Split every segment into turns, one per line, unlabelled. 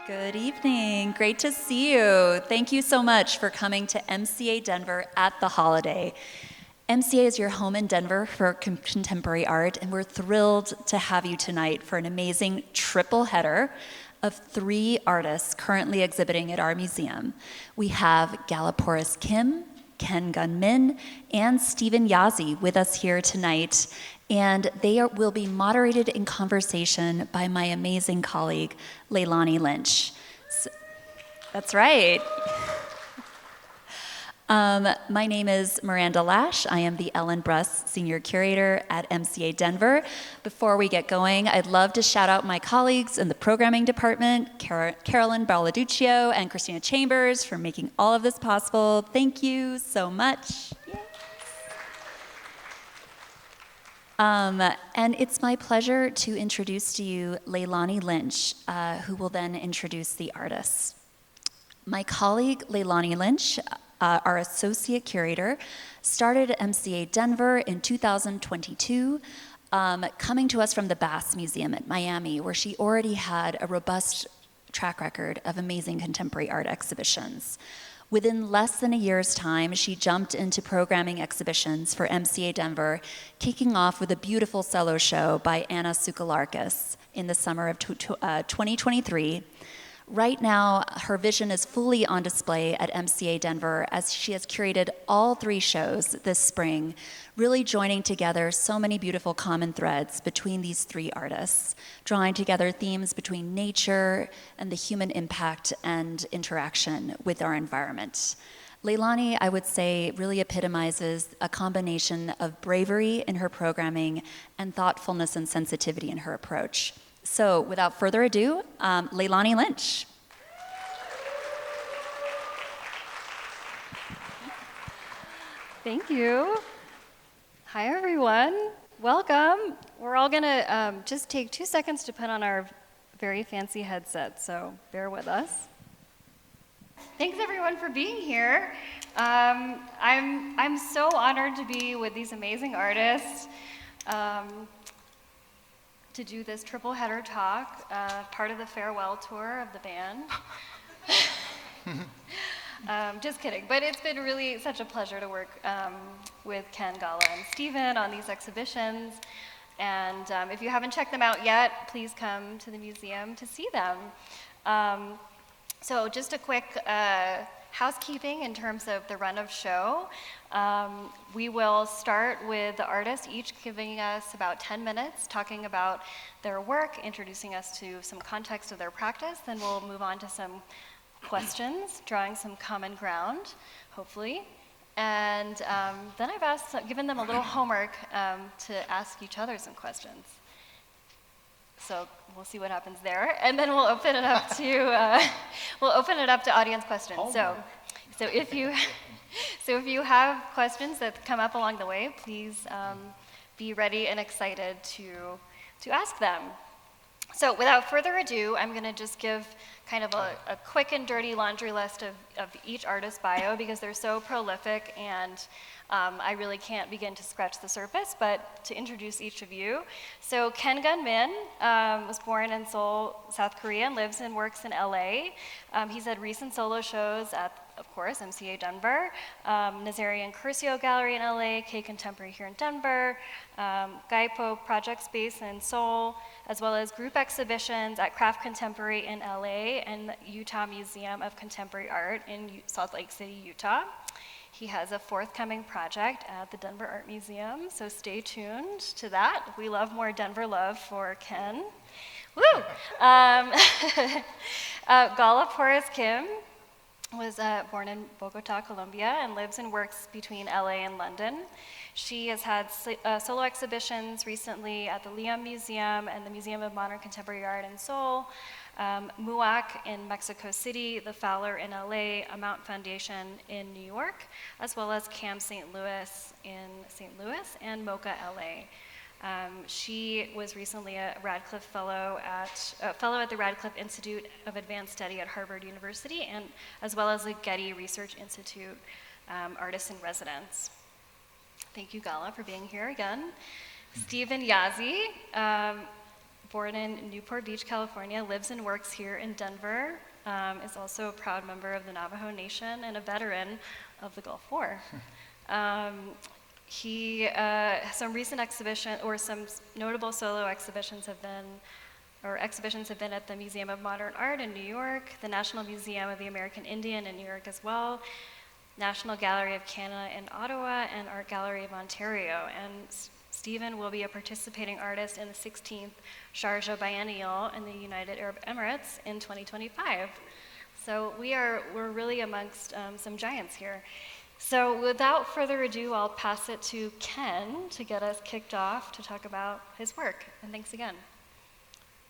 Good evening. Great to see you. Thank you so much for coming to MCA Denver at the holiday. MCA is your home in Denver for contemporary art, and we're thrilled to have you tonight for an amazing triple header of 3 artists currently exhibiting at our museum. We have Gala Porras-Kim, Ken Gunmin, and Stephen Yazzie with us here tonight, and they will be moderated in conversation by my amazing colleague, Leilani Lynch. That's right. My name is Miranda Lash. I am the Ellen Bruss Senior Curator at MCA Denver. Before we get going, I'd love to shout out my colleagues in the programming department, Carolyn Balladuccio and Christina Chambers, for making all of this possible. Thank you so much. And it's my pleasure to introduce to you Leilani Lynch, who will then introduce the artists. My colleague Leilani Lynch, our associate curator, started at MCA Denver in 2022, coming to us from the Bass Museum at Miami, where she already had a robust track record of amazing contemporary art exhibitions. Within less than a year's time, she jumped into programming exhibitions for MCA Denver, kicking off with a beautiful solo show by Anna Tsoukalarkis in the summer of 2023. Right now, her vision is fully on display at MCA Denver as she has curated all 3 shows this spring, really joining together so many beautiful common threads between these 3 artists, drawing together themes between nature and the human impact and interaction with our environment. Leilani, I would say, really epitomizes a combination of bravery in her programming and thoughtfulness and sensitivity in her approach. So without further ado, Leilani Lynch.
Thank you. Hi, everyone. Welcome. We're all gonna just take 2 seconds to put on our very fancy headsets, so bear with us. Thanks, everyone, for being here. I'm so honored to be with these amazing artists. To do this triple header talk, part of the farewell tour of the band. Just kidding, but it's been really such a pleasure to work with Ken, Gala, and Stephen on these exhibitions. And if you haven't checked them out yet, please come to the museum to see them. So just a quick housekeeping in terms of the run of show. We will start with the artists each giving us about 10 minutes, talking about their work, introducing us to some context of their practice. Then we'll move on to some questions, drawing some common ground, hopefully. And then I've given them a little homework to ask each other some questions. So we'll see what happens there, and then we'll open it up to audience questions. So if you have questions that come up along the way, please be ready and excited to ask them. So without further ado, I'm going to just give kind of a quick and dirty laundry list of each artist's bio because they're so prolific, and I really can't begin to scratch the surface, but to introduce each of you. So Ken Gunmin was born in Seoul, South Korea, and lives and works in LA. He's had recent solo shows at, of course, MCA Denver, Nazarian Curcio Gallery in LA, K Contemporary here in Denver, Gaipo Project Space in Seoul, as well as group exhibitions at Craft Contemporary in LA and Utah Museum of Contemporary Art in Salt Lake City, Utah. He has a forthcoming project at the Denver Art Museum, so stay tuned to that. We love more Denver love for Ken. Woo! Gala Porras-Kim was born in Bogota, Colombia, and lives and works between LA and London. She has had solo exhibitions recently at the Liam Museum and the Museum of Modern Contemporary Art in Seoul, MUAC in Mexico City, the Fowler in LA, a Mount Foundation in New York, as well as CAM St. Louis in St. Louis and MoCA LA. She was recently a Radcliffe fellow at the Radcliffe Institute of Advanced Study at Harvard University, and as well as the Getty Research Institute Artist in Residence. Thank you, Gala, for being here again. Stephen Yazzie born in Newport Beach, California, lives and works here in Denver, is also a proud member of the Navajo Nation and a veteran of the Gulf War. Some recent exhibition, or some notable solo exhibitions have been at the Museum of Modern Art in New York, the National Museum of the American Indian in New York as well, National Gallery of Canada in Ottawa, and Art Gallery of Ontario. And Stephen will be a participating artist in the 16th Sharjah Biennial in the United Arab Emirates in 2025. So we're really amongst some giants here. So without further ado, I'll pass it to Ken to get us kicked off to talk about his work. And thanks again.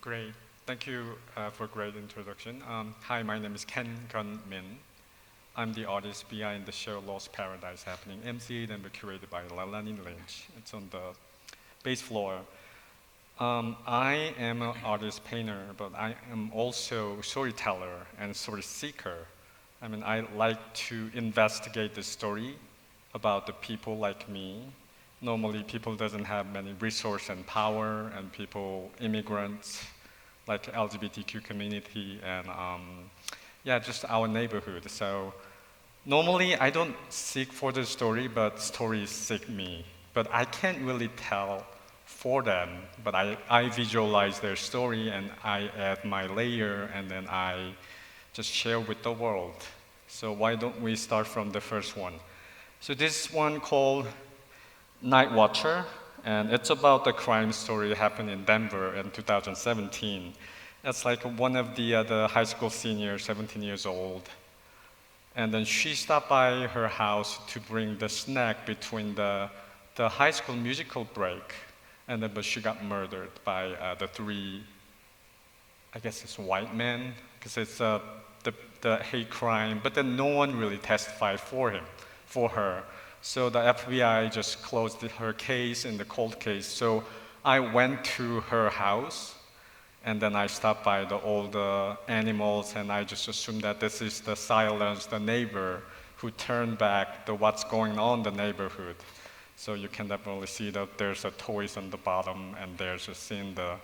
Great. Thank you for a great introduction. Hi, my name is Ken Gun Min. I'm the artist behind the show Lost Paradise happening MCA Denver, curated by Leilani Lynch. It's on the base floor. I am an artist painter, but I am also storyteller and story seeker. I mean, I like to investigate the story about the people like me. Normally, people doesn't have many resource and power, and people, immigrants, like LGBTQ community, and just our neighborhood. So normally, I don't seek for the story, but stories seek me. But I can't really tell for them, but I visualize their story, and I add my layer, and then I just share with the world. So why don't we start from the first one? So this one called Night Watcher, and it's about the crime story that happened in Denver in 2017. It's like one of the high school seniors, 17 years old, and then she stopped by her house to bring the snack between the high school musical break, and then but she got murdered by the three, I guess it's white men, because it's the hate crime, but then no one really testified for her. So the FBI just closed her case in the cold case. So I went to her house, and then I stopped by all the animals, and I just assumed that this is the silence, the neighbor who turned back what's going on in the neighborhood. So you can definitely see that there's a toys on the bottom, and there's a scene the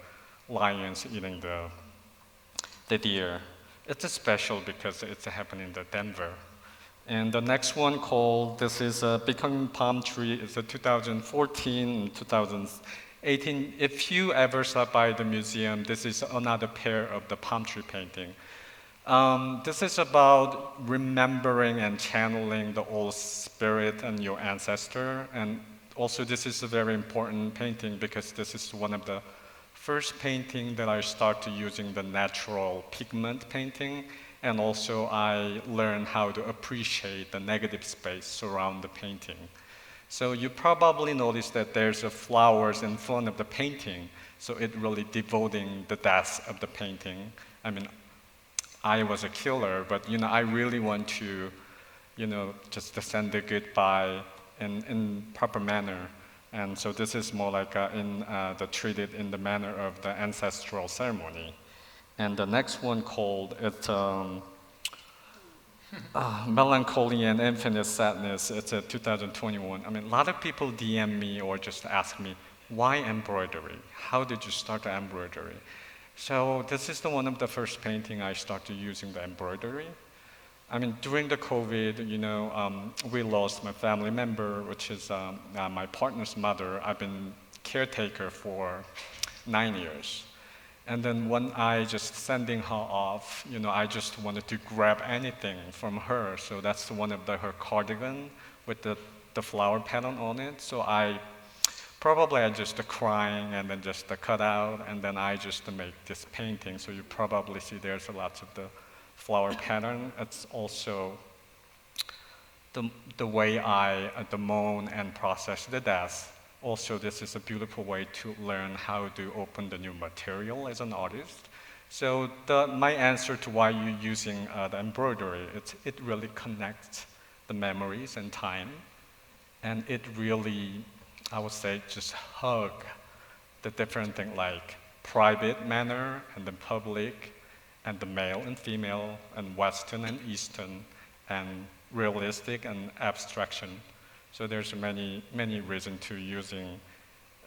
lions eating the deer. It's special because it's happening in Denver. And the next one called, this is Becoming Palm Tree. It's a 2014 and 2018. If you ever stop by the museum, this is another pair of the palm tree painting. This is about remembering and channeling the old spirit and your ancestor. And also this is a very important painting because this is one of the first painting that I started using the natural pigment painting. And also I learned how to appreciate the negative space surround the painting. So you probably noticed that there's flowers in front of the painting. So it really devoting the death of the painting. I mean, I was a killer, but I really want to, just to send a goodbye in proper manner. And so this is more like treated in the manner of the ancestral ceremony. And the next one called it's Melancholy and Infinite Sadness. It's a 2021. I mean, a lot of people DM me or just ask me, why embroidery? How did you start the embroidery? So this is one of the first painting I started using the embroidery. I mean, during the COVID, we lost my family member, which is my partner's mother. I've been caretaker for 9 years. And then when I just sending her off, I just wanted to grab anything from her. So that's one of her cardigan with the flower pattern on it. So I just crying and then just cut out, and then I just make this painting. So you probably see there's lots of the flower pattern. It's also the way I moan and process the death. Also, this is a beautiful way to learn how to open the new material as an artist. So my answer to why you're using the embroidery, it really connects the memories and time. And it really, I would say, just hug the different thing like private manner and the public and the male and female and Western and Eastern and realistic and abstraction. So there's many reasons to using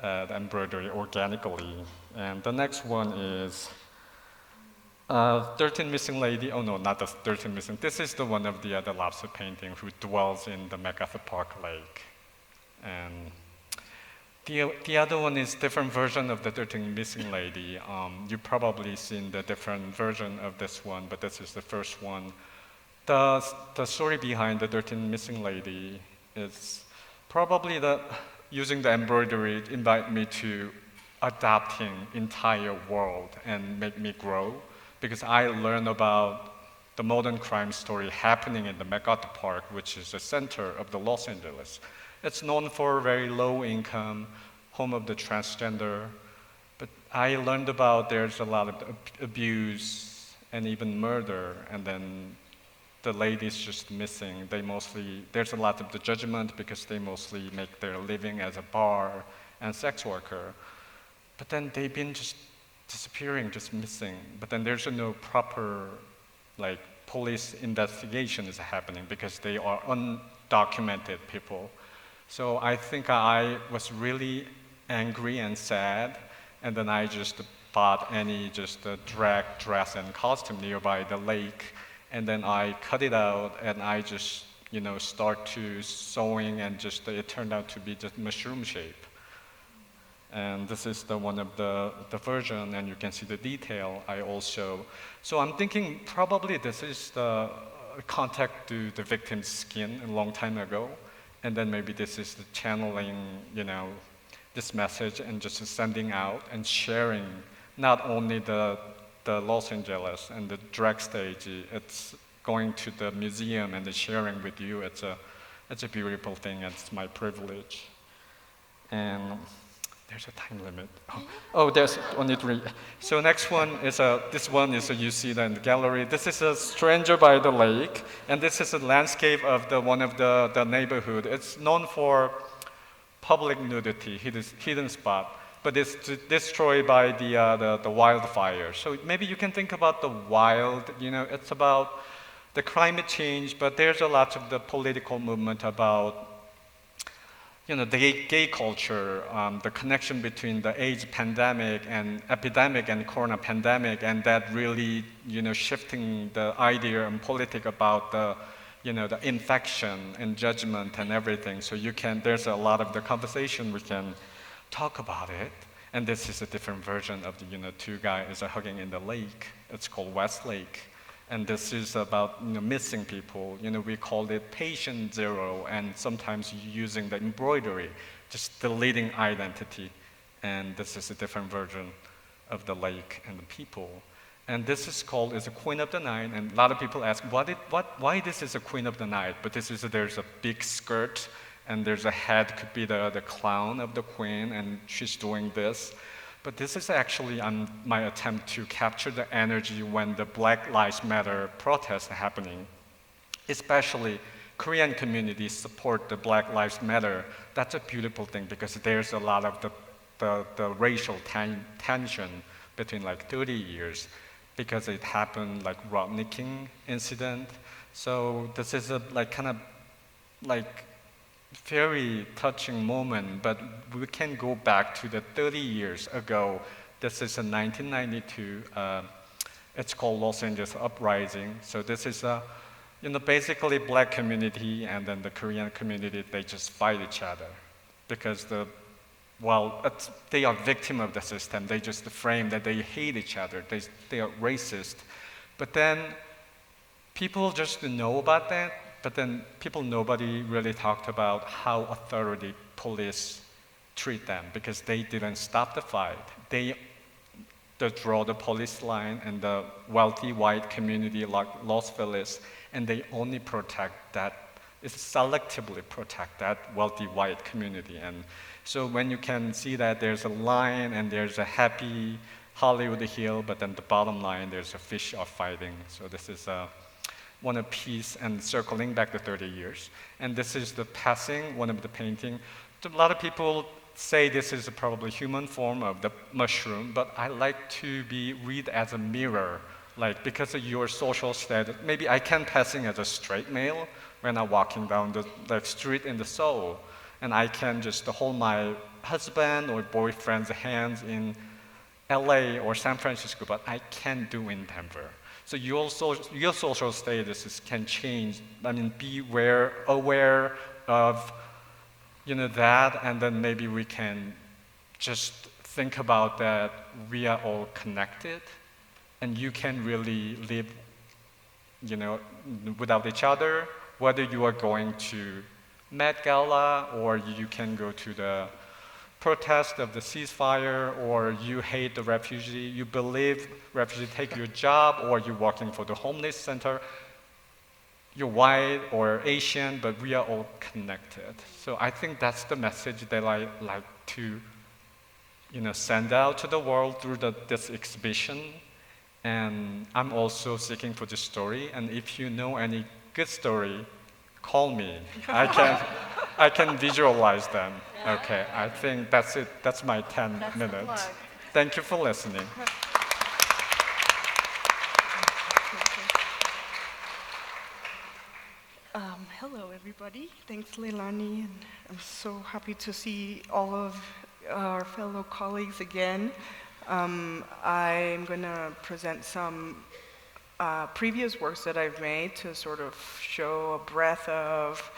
the embroidery organically. And the next one is 13 Missing Lady. Oh no, not the 13 Missing. This is the one of the other lobster painting who dwells in the MacArthur Park Lake. And the other one is different version of the 13 Missing Lady. You've probably seen the different version of this one, but this is the first one. The story behind the 13 Missing Lady is probably using the embroidery invite me to adapting entire world and make me grow, because I learned about the modern crime story happening in the MacArthur Park, which is the center of the Los Angeles. It's known for very low income, home of the transgender, but I learned about there's a lot of abuse and even murder, and then the ladies just missing. There's a lot of the judgment because they mostly make their living as a bar and sex worker. But then they've been just disappearing, just missing. But then there's no proper police investigation is happening because they are undocumented people. So I think I was really angry and sad, and then I just bought just a drag dress and costume nearby the lake, and then I cut it out, and I just start to sewing, and it turned out to be just mushroom shape. And this is one of the version, and you can see the detail I also. So I'm thinking probably this is the contact to the victim's skin a long time ago, and then maybe this is the channeling, this message and just sending out and sharing not only the Los Angeles and the drag stage, it's going to the museum and the sharing with you. It's a beautiful thing, and it's my privilege. And there's a time limit. Oh, there's only 3. So next one is this one is you see that in the gallery. This is a stranger by the lake, and this is a landscape of one of the neighborhood. It's known for public nudity, hidden spot, but it's destroyed by the wildfire. So maybe you can think about the wild. It's about the climate change, but there's a lot of the political movement about the gay culture, the connection between the AIDS pandemic and epidemic and corona pandemic, and that really, shifting the idea and politics about the infection and judgment and everything. So there's a lot of the conversation we can talk about it. And this is a different version of the, 2 guys are hugging in the lake. It's called West Lake. And this is about missing people. We called it patient zero, and sometimes using the embroidery, just deleting identity. And this is a different version of the lake and the people. And this is called a Queen of the Night. And a lot of people ask, why this is a Queen of the Night? But there's a big skirt, and there's a head, could be the clown of the queen, and she's doing this. But this is actually my attempt to capture the energy when the Black Lives Matter protests are happening. Especially Korean communities support the Black Lives Matter. That's a beautiful thing because there's a lot of the racial tension between 30 years because it happened Rodney King incident. So this is a very touching moment, but we can go back to the 30 years ago. This is in 1992. It's called Los Angeles Uprising. So this is basically black community and then the Korean community, they just fight each other because they are victim of the system. They just frame that they hate each other. They are racist. But then people just know about that. But then nobody really talked about how authority police treat them because they didn't stop the fight. They draw the police line and the wealthy white community like Los Feliz, and they only selectively protect that wealthy white community. And so when you can see that there's a line and there's a happy Hollywood hill, but then the bottom line, there's a fish are fighting. So this is one of peace and circling back the 30 years. And this is the passing, one of the painting. A lot of people say this is probably human form of the mushroom, but I like to read as a mirror, because of your social status. Maybe I can passing as a straight male when I'm walking down the street in the Seoul, and I can just hold my husband or boyfriend's hands in LA or San Francisco, but I can't do in Denver. So your social status can change. I mean, be aware of that, and then maybe we can just think about that we are all connected, and you can really live without each other, whether you are going to Met Gala or you can go to the protest of the ceasefire, or you hate the refugee, you believe refugees take your job, or you're working for the homeless center. You're white or Asian, but we are all connected. So I think that's the message that I like to send out to the world through this exhibition. And I'm also seeking for this story, and if you know any good story, call me. I can visualize them. Okay, I think that's it. That's my 10 minutes. Thank you for listening.
Hello, everybody. Thanks, Leilani. And I'm so happy to see all of our fellow colleagues again. I'm going to present some previous works that I've made to sort of show a breadth of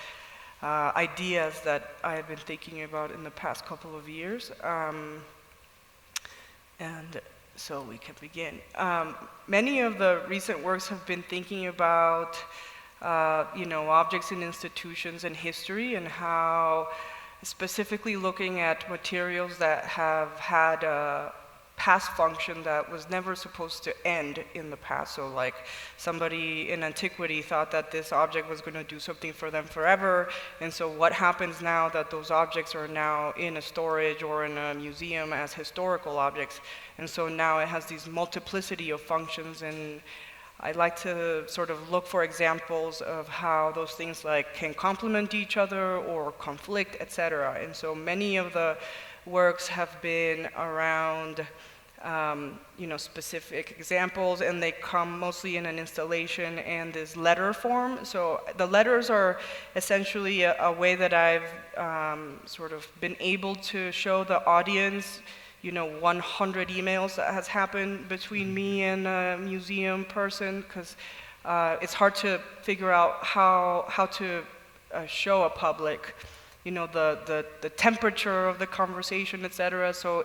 ideas that I've been thinking about in the past couple of years. And so we can begin. Many of the recent works have been thinking about objects in institutions and history, and how specifically looking at materials that have had a past function that was never supposed to end in the past. So like somebody in antiquity thought that this object was going to do something for them forever, and so what happens now that those objects are now in a storage or in a museum as historical objects, and so now it has these multiplicity of functions. And I like to sort of look for examples of how those things like can complement each other or conflict, etc. And so many of the works have been around specific examples, and they come mostly in an installation and this letter form. So the letters are essentially a way that I've sort of been able to show the audience 100 emails that has happened between me and a museum person, because it's hard to figure out how to show a public the temperature of the conversation, etc. So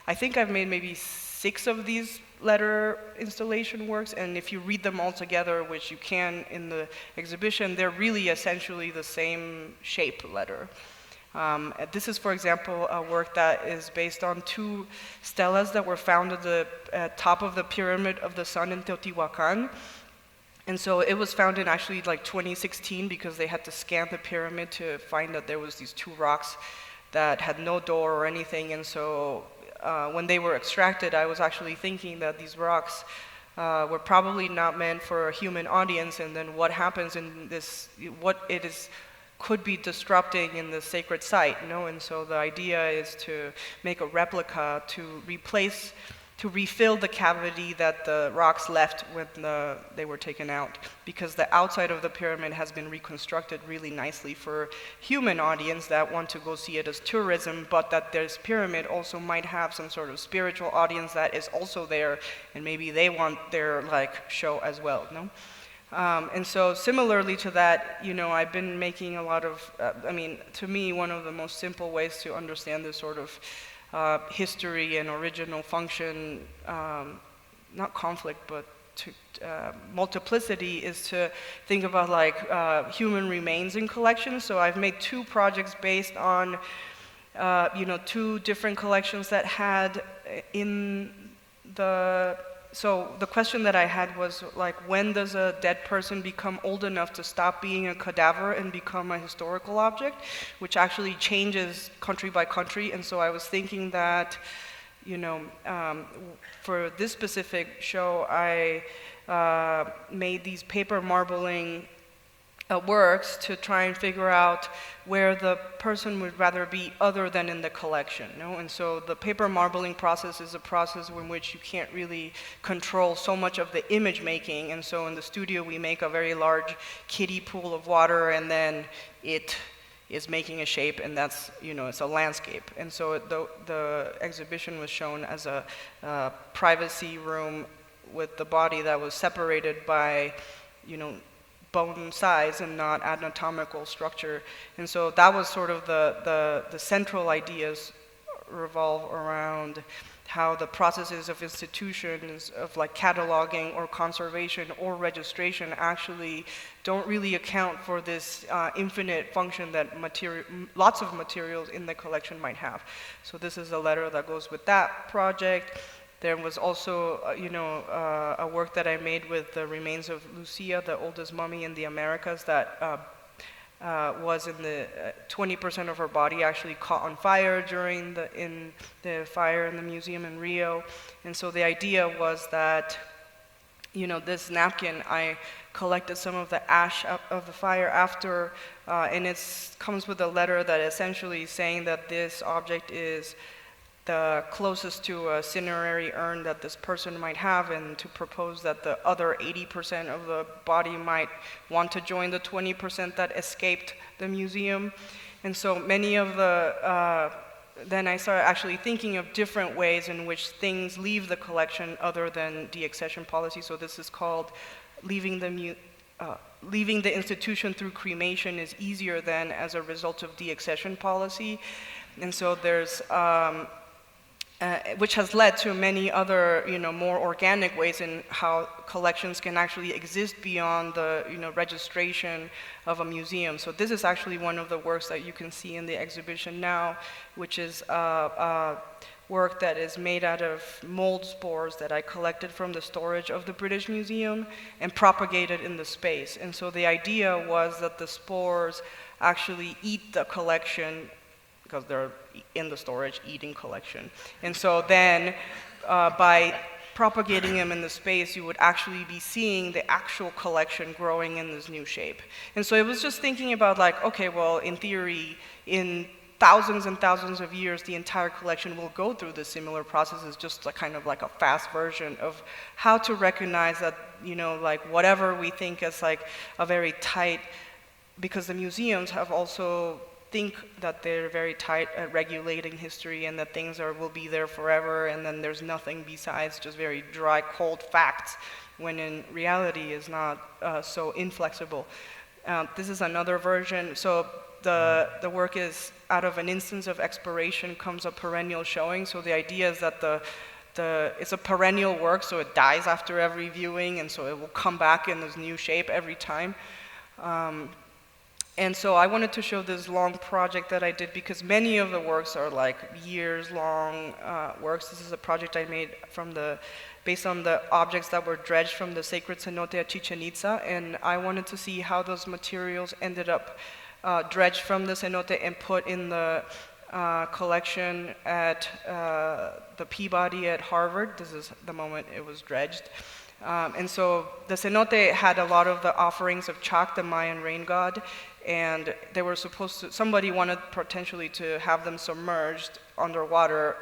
I think I've made maybe 6 of these letter installation works, and if you read them all together, which you can in the exhibition, they're really essentially the same shape letter. This is, for example, a work that is based on 2 stelas that were found at the top of the Pyramid of the Sun in Teotihuacan. And so it was found in actually like 2016, because they had to scan the pyramid to find that there was these 2 rocks that had no door or anything. And so when they were extracted, I was actually thinking that these rocks were probably not meant for a human audience, and then what happens in this, what it is could be disrupting in the sacred site, And so the idea is to make a replica to refill the cavity that the rocks left when they were taken out, because the outside of the pyramid has been reconstructed really nicely for human audience that want to go see it as tourism, but that this pyramid also might have some sort of spiritual audience that is also there, and maybe they want their show as well, And so similarly to that, I've been making a lot of, to me, one of the most simple ways to understand this sort of history and original function, not conflict, but multiplicity, is to think about human remains in collections. So I've made 2 projects based on, 2 different collections that had so the question that I had was when does a dead person become old enough to stop being a cadaver and become a historical object, which actually changes country by country. And so I was thinking that, for this specific show, I made these paper marbling works to try and figure out where the person would rather be other than in the collection. And so the paper marbling process is a process in which you can't really control so much of the image making. And so in the studio we make a very large kiddie pool of water, and then it is making a shape, and that's, it's a landscape. And so the exhibition was shown as a privacy room with the body that was separated by, bone size and not anatomical structure. And so that was sort of the central ideas revolve around how the processes of institutions of like cataloging or conservation or registration actually don't really account for this infinite function that lots of materials in the collection might have. So this is a letter that goes with that project. There was also, a work that I made with the remains of Lucia, the oldest mummy in the Americas, that was in the 20% of her body actually caught on fire during the fire in the museum in Rio. And so the idea was that, this napkin, I collected some of the ash of the fire after, and it comes with a letter that essentially is saying that this object is the closest to a cinerary urn that this person might have, and to propose that the other 80% of the body might want to join the 20% that escaped the museum. And so many of then I started actually thinking of different ways in which things leave the collection other than deaccession policy. So this is called leaving the institution through cremation is easier than as a result of deaccession policy. And so there's which has led to many other, more organic ways in how collections can actually exist beyond the, registration of a museum. So this is actually one of the works that you can see in the exhibition now, which is work that is made out of mold spores that I collected from the storage of the British Museum and propagated in the space. And so the idea was that the spores actually eat the collection because they're in the storage eating collection. And so then by propagating them in the space, you would actually be seeing the actual collection growing in this new shape. And so it was just thinking about like, okay, well, in theory, in thousands and thousands of years, the entire collection will go through the similar processes, just kind of like a fast version of how to recognize that, like whatever we think is like a very tight, because the museums have also think that they're very tight at regulating history and that things will be there forever, and then there's nothing besides just very dry, cold facts, when in reality is not so inflexible. This is another version. So the work is out of an instance of expiration comes a perennial showing. So the idea is that it's a perennial work, so it dies after every viewing, and so it will come back in this new shape every time. And so I wanted to show this long project that I did because many of the works are like years-long works. This is a project I made based on the objects that were dredged from the sacred cenote at Chichen Itza, and I wanted to see how those materials ended up dredged from the cenote and put in the collection at the Peabody at Harvard. This is the moment it was dredged. And so the cenote had a lot of the offerings of Chak, the Mayan rain god, and they were somebody wanted potentially to have them submerged underwater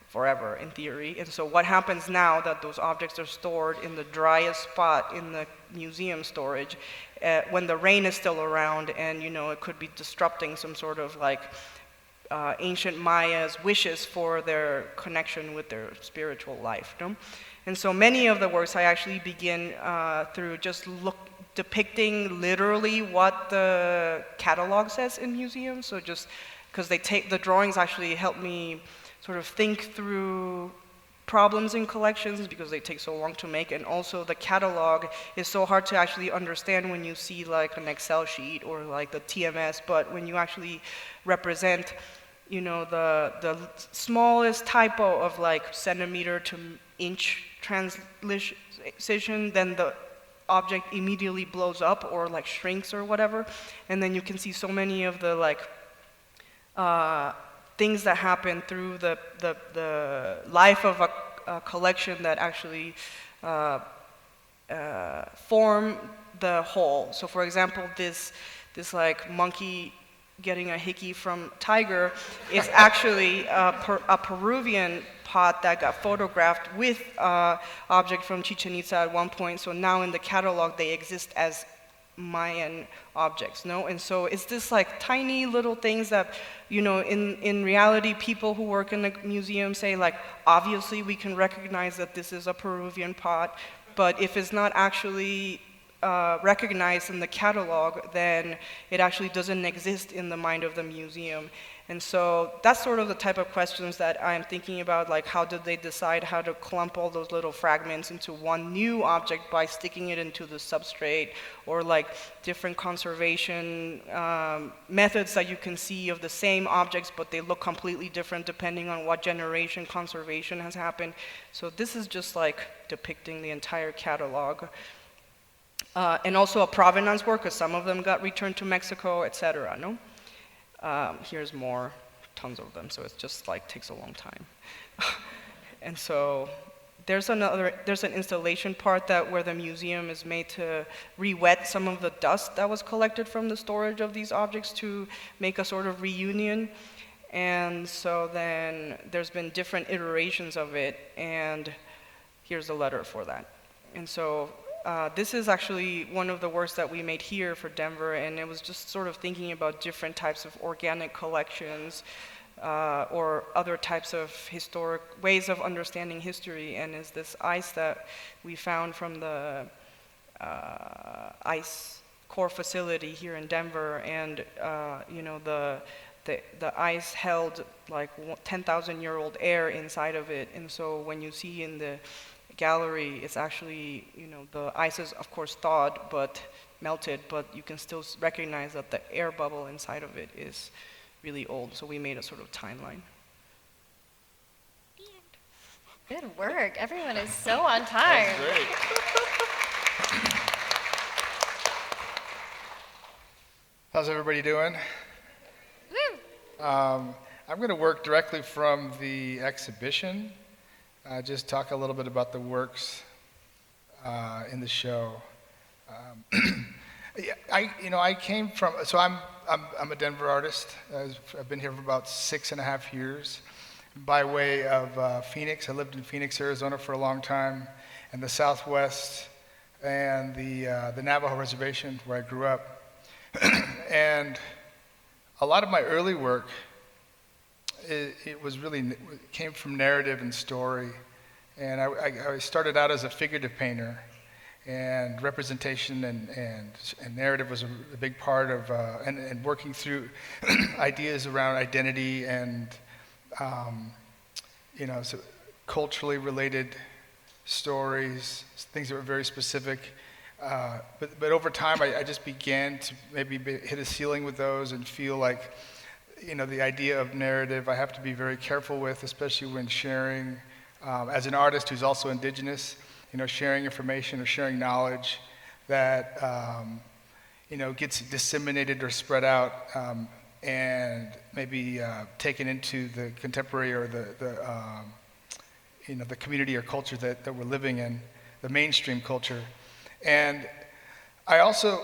forever, in theory. And so what happens now that those objects are stored in the driest spot in the museum storage, when the rain is still around and, it could be disrupting some sort of like ancient Maya's wishes for their connection with their spiritual life. And so many of the works I actually begin through just depicting literally what the catalog says in museums. So just because the drawings actually help me sort of think through problems in collections because they take so long to make, and also the catalog is so hard to actually understand when you see like an Excel sheet or like the TMS, but when you actually represent the smallest typo of like centimeter to inch translation, then the object immediately blows up or like shrinks or whatever, and then you can see so many of the like things that happen through the life of a collection that actually form the whole. So for example, this like monkey getting a hickey from tiger is actually a Peruvian pot that got photographed with object from Chichen Itza at one point. So now in the catalog they exist as Mayan objects, no? And so it's this like tiny little things that, you know, in reality, people who work in the museum say like, obviously we can recognize that this is a Peruvian pot, but if it's not actually recognized in the catalog, then it actually doesn't exist in the mind of the museum. And so that's sort of the type of questions that I'm thinking about, like how did they decide how to clump all those little fragments into one new object by sticking it into the substrate, or like different conservation methods that you can see of the same objects, but they look completely different depending on what generation conservation has happened. So this is just like depicting the entire catalog. And also a provenance work, because some of them got returned to Mexico, etc. No? Here's more, tons of them, so it just like takes a long time. And so there's an installation part where the museum is made to re-wet some of the dust that was collected from the storage of these objects to make a sort of reunion. And so then there's been different iterations of it, and here's a letter for that. And so this is actually one of the works that we made here for Denver, and it was just sort of thinking about different types of organic collections or other types of historic ways of understanding history, and is this ice that we found from the ice core facility here in Denver, and you know, the ice held like 10,000-year-old air inside of it, and so when you see in the gallery, it's actually, you know, the ice is of course thawed but melted, but you can still recognize that the air bubble inside of it is really old. So we made a sort of timeline.
Good work. Everyone is so on time.
That's great. How's everybody doing?
Woo!
I'm going to work directly from the exhibition. Just talk a little bit about the works in the show. Yeah, I came from. So I'm a Denver artist. I've been here for about 6.5 years, by way of Phoenix. I lived in Phoenix, Arizona, for a long time, and the Southwest, and the Navajo Reservation, where I grew up. And a lot of my early work, it came from narrative and story. And I started out as a figurative painter, and representation and narrative was a big part of, and working through ideas around identity and, so culturally related stories, things that were very specific. But over time, I just began to maybe hit a ceiling with those and feel like, the idea of narrative I have to be very careful with, especially when sharing, as an artist who's also indigenous, sharing information or sharing knowledge that, gets disseminated or spread out, and maybe taken into the contemporary or the community or culture that we're living in, the mainstream culture. And I also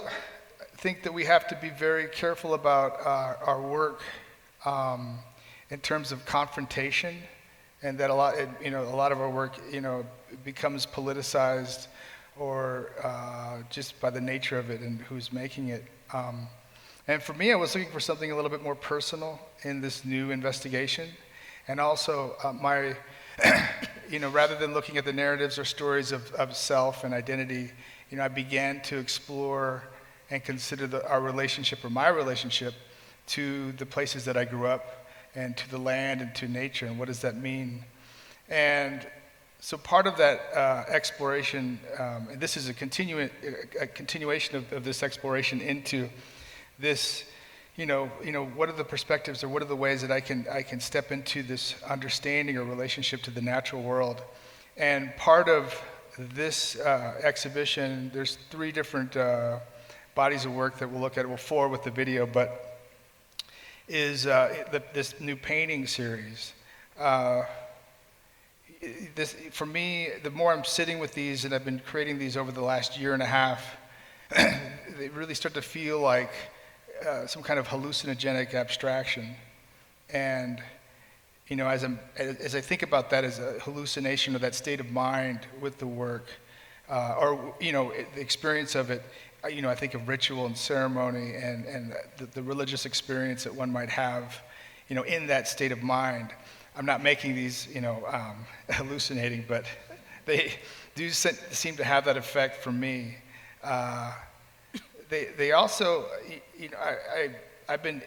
think that we have to be very careful about our work in terms of confrontation, and that a lot of our work, becomes politicized or just by the nature of it and who's making it. And for me, I was looking for something a little bit more personal in this new investigation, and also rather than looking at the narratives or stories of self and identity, I began to explore and consider our relationship, or my relationship, to the places that I grew up, and to the land and to nature, and what does that mean? And so part of that exploration, and this is a continuation of this exploration into this, what are the perspectives, or what are the ways that I can step into this understanding or relationship to the natural world? And part of this exhibition, there's 3 different bodies of work that we'll look at, well, 4 with the video, but is this new painting series. For me, the more I'm sitting with these, and I've been creating these over the last 1.5 years, they really start to feel like some kind of hallucinogenic abstraction. And as I think about that as a hallucination, or that state of mind with the work, or the experience of it, I think of ritual and ceremony and the religious experience that one might have, in that state of mind. I'm not making these, hallucinating, but they do seem to have that effect for me. They also, I've been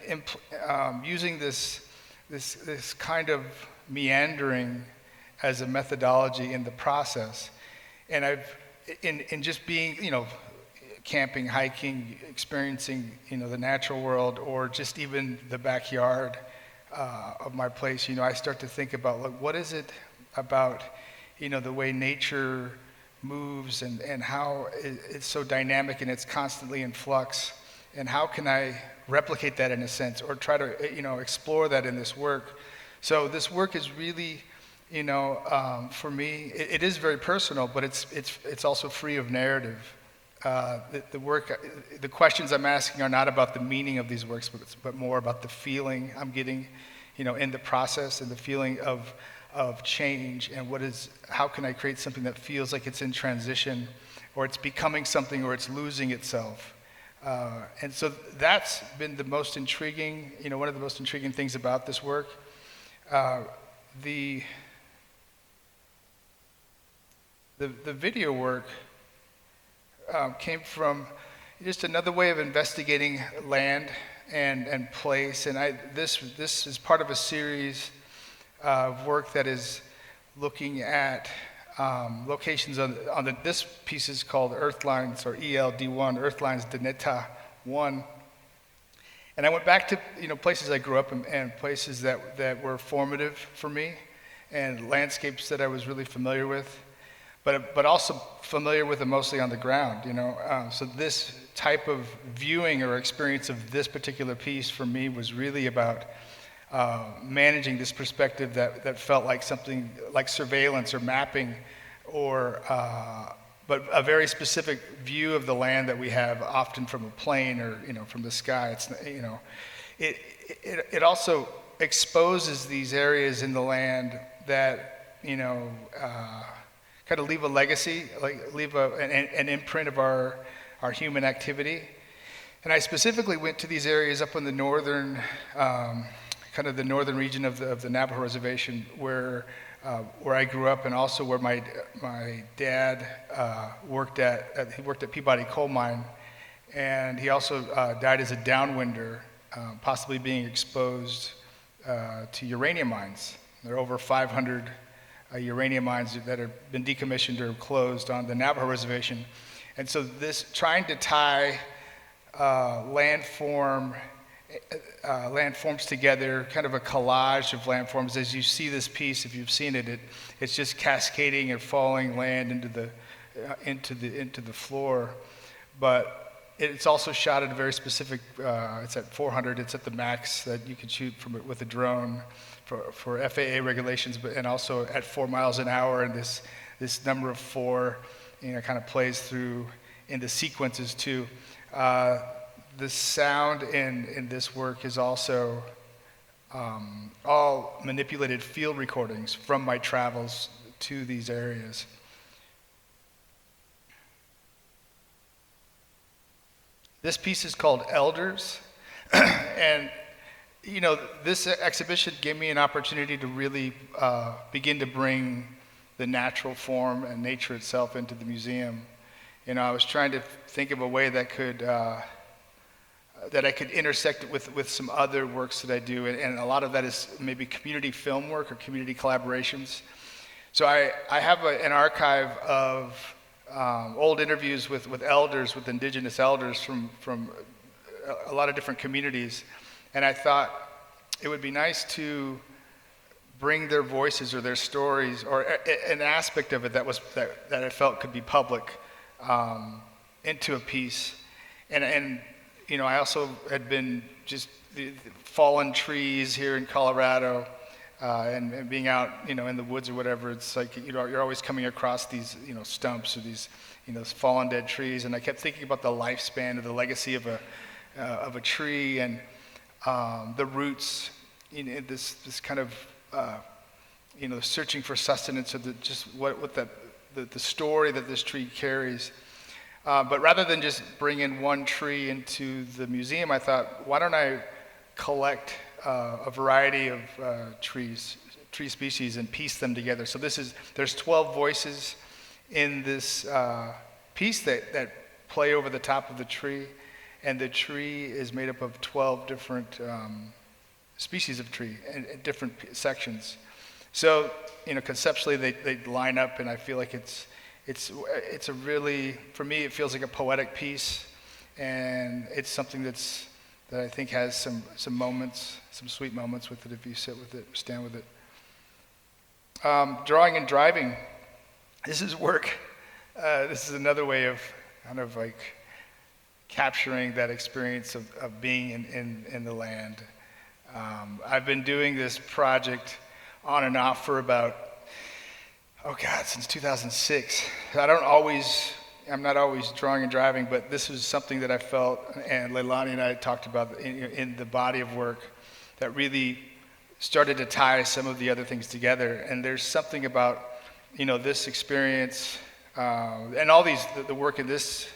using this kind of meandering as a methodology in the process, and in just being, camping, hiking, experiencing, the natural world, or just even the backyard of my place, I start to think about, like, what is it about, the way nature moves and how it's so dynamic and it's constantly in flux, and how can I replicate that in a sense, or try to, explore that in this work. So this work is really, for me, it is very personal, but it's also free of narrative. The work, the questions I'm asking are not about the meaning of these works, but more about the feeling I'm getting, in the process, and the feeling of change, and how can I create something that feels like it's in transition, or it's becoming something, or it's losing itself. And so that's been the most intriguing, one of the most intriguing things about this work. The video work came from just another way of investigating land and place, and this is part of a series of work that is looking at locations on this piece is called Earthlines, or ELD1, Earthlines Deneta 1. And I went back to places I grew up in, and places that were formative for me, and landscapes that I was really familiar with, but also familiar with them mostly on the ground. So this type of viewing or experience of this particular piece for me was really about managing this perspective that felt like something like surveillance or mapping, but a very specific view of the land that we have, often from a plane or from the sky. It also exposes these areas in the land that kind of leave a legacy, like leave an imprint of our human activity. And I specifically went to these areas up in the northern, kind of the northern region of the Navajo reservation, where I grew up, and also where my dad worked at. He worked at Peabody Coal Mine, and he also died as a downwinder, possibly being exposed to uranium mines. There are over 500 uranium mines that have been decommissioned or closed on the Navajo reservation. And so this, trying to tie landforms together, kind of a collage of landforms. As you see this piece, if you've seen it, it's just cascading and falling land into the floor. But it's also shot at a very specific. It's at 400. It's at the max that you can shoot from it with a drone for FAA regulations, and also at 4 miles an hour. And this number of 4, kind of plays through in the sequences too. The sound in this work is also all manipulated field recordings from my travels to these areas. This piece is called Elders, and this exhibition gave me an opportunity to really begin to bring the natural form and nature itself into the museum. I was trying to think of a way that I could intersect it with some other works that I do, and a lot of that is maybe community film work or community collaborations. So I have an archive of old interviews with elders, with indigenous elders from a lot of different communities, and I thought it would be nice to bring their voices or their stories or an aspect of it that I felt could be public into a piece. And I also had been just the fallen trees here in Colorado, and being out, in the woods or whatever. It's like, you're always coming across these, stumps or these, fallen dead trees. And I kept thinking about the lifespan or the legacy of a tree, and the roots, this kind of, searching for sustenance, or just what the story that this tree carries. But rather than just bring in one tree into the museum, I thought, why don't I collect a variety of tree species and piece them together. So there's 12 voices in this piece that play over the top of the tree, and the tree is made up of 12 different species of tree and different sections. So, conceptually they line up, and I feel like it's a really, for me, it feels like a poetic piece, and it's something that I think has some moments, some sweet moments with it if you sit with it, stand with it. Drawing and driving. This is work. This is another way of kind of like capturing that experience of being in the land. I've been doing this project on and off for about, since 2006. I'm not always drawing and driving, but this was something that I felt, and Leilani and I talked about in the body of work that really started to tie some of the other things together. And there's something about, this experience, and all the work in this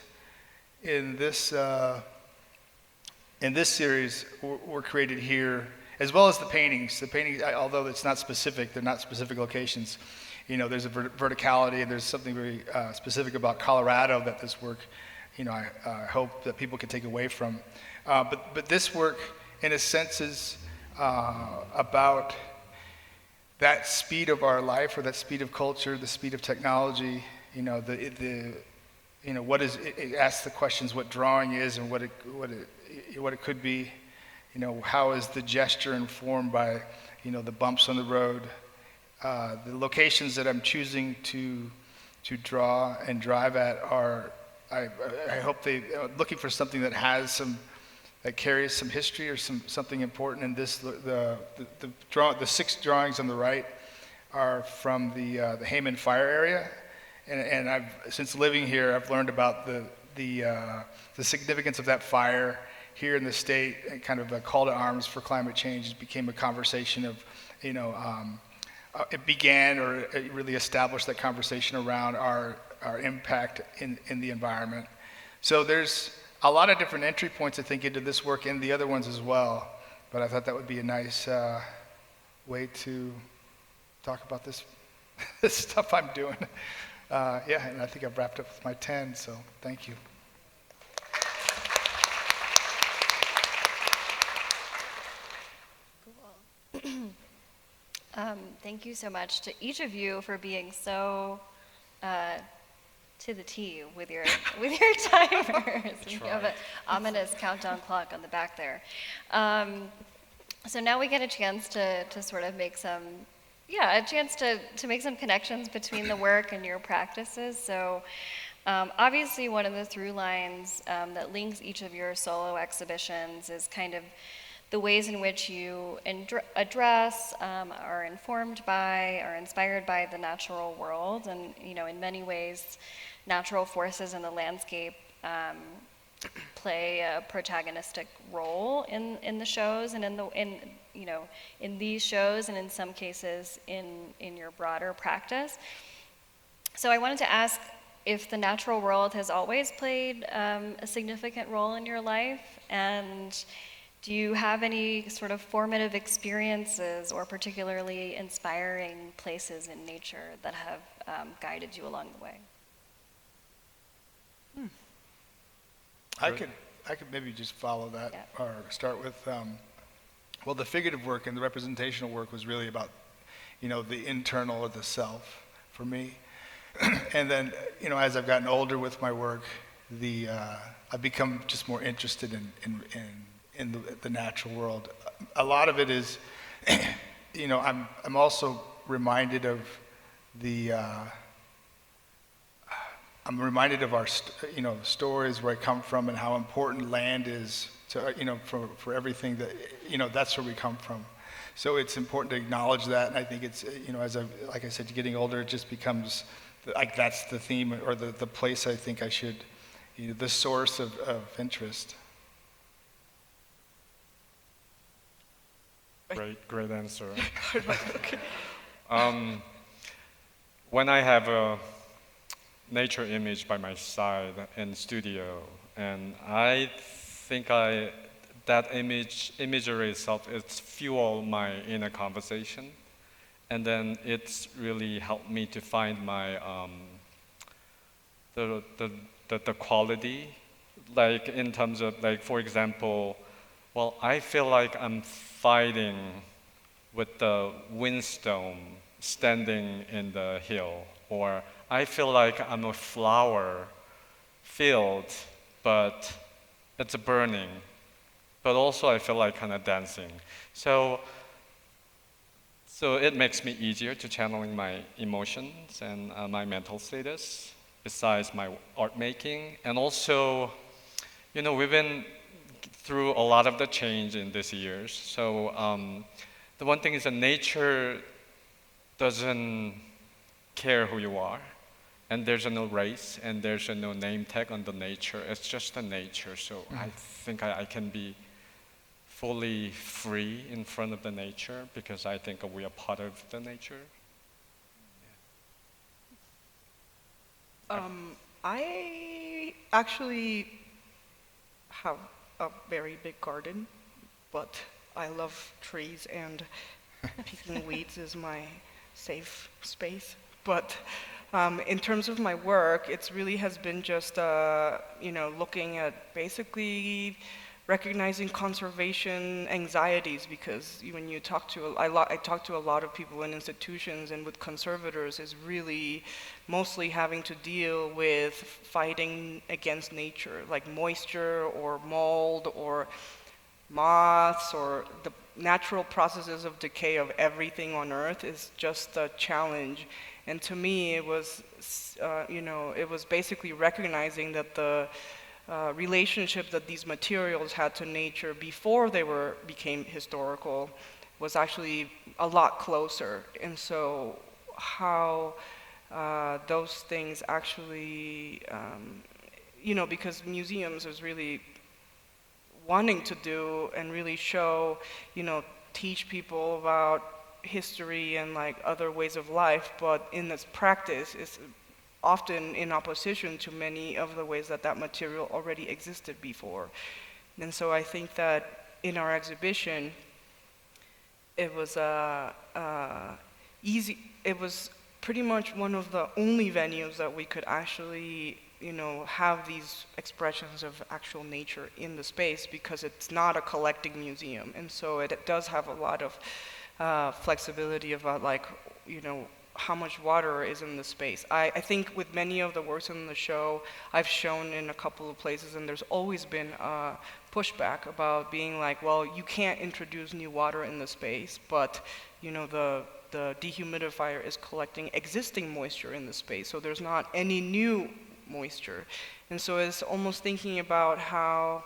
series were created here, as well as the paintings. The paintings, although it's not specific, they're not specific locations. There's a verticality, and there's something very specific about Colorado that this work, I hope that people can take away from. But this work, in a sense, is about that speed of our life, or that speed of culture, the speed of technology. What is it asks the questions what drawing is and what it could be. How is the gesture informed by the bumps on the road. The locations that I'm choosing to draw and drive at are, I hope looking for something that carries some history or something important. And the 6 drawings on the right are from the Hayman Fire area, and since living here, I've learned about the significance of that fire here in the state, and kind of a call to arms for climate change. It became a conversation of, it began, or it really established that conversation around our impact in the environment. So there's a lot of different entry points, I think, into this work and the other ones as well. But I thought that would be a nice way to talk about this stuff I'm doing. And I think I've wrapped up with my 10, so thank you.
Thank you so much to each of you for being so to the T with your timers. You have an ominous countdown clock on the back there. So now we get a chance to sort of make to make some connections between the work and your practices. So obviously one of the through lines that links each of your solo exhibitions is kind of the ways in which you address, are informed by, are inspired by the natural world. And in many ways, natural forces in the landscape play a protagonistic role in the shows, and in these shows, and in some cases in your broader practice. So I wanted to ask if the natural world has always played a significant role in your life, and do you have any sort of formative experiences or particularly inspiring places in nature that have guided you along the way?
I could maybe just follow that, or start with, the figurative work and the representational work was really about, the internal or the self for me. And then, as I've gotten older with my work, I've become just more interested in the natural world. A lot of it is, I'm also reminded of our, stories where I come from and how important land is to, for everything that, that's where we come from. So it's important to acknowledge that, and I think it's, like I said, getting older, it just becomes, like that's the theme, or the place I think I should, the source of interest.
Great answer. When I have nature image by my side in studio, and I think that imagery itself, it's fuel my inner conversation, and then it's really helped me to find my the quality, like in terms of, like, for example, well, I feel like I'm fighting with the windstorm standing in the hill, or I feel like I'm a flower field, but it's burning, but also I feel like kind of dancing. So it makes me easier to channeling my emotions and my mental status, besides my art making. And also, we've been through a lot of the change in these years. So the one thing is that nature doesn't care who you are. And there's no race, and there's no name tag on the nature. It's just the nature. So I think I can be fully free in front of the nature, because I think we are part of the nature.
I actually have a very big garden, but I love trees, and picking weeds is my safe space. But in terms of my work, it really has been just looking at basically recognizing conservation anxieties, because when you talk to I talk to a lot of people in institutions and with conservators, is really mostly having to deal with fighting against nature, like moisture or mold or moths, or the natural processes of decay of everything on Earth is just a challenge. And to me, it was basically recognizing that the relationship that these materials had to nature before they became historical was actually a lot closer. And so how those things actually, because museums is really wanting to do and really show, teach people about history and like other ways of life, but in its practice is often in opposition to many of the ways that material already existed before. And so I think that in our exhibition, it was easy. It was pretty much one of the only venues that we could actually, have these expressions of actual nature in the space, because it's not a collecting museum. And so it does have a lot of flexibility about how much water is in the space. I think with many of the works in the show, I've shown in a couple of places, and there's always been a pushback about being like, well, you can't introduce new water in the space, but the dehumidifier is collecting existing moisture in the space, so there's not any new moisture. And so it's almost thinking about how,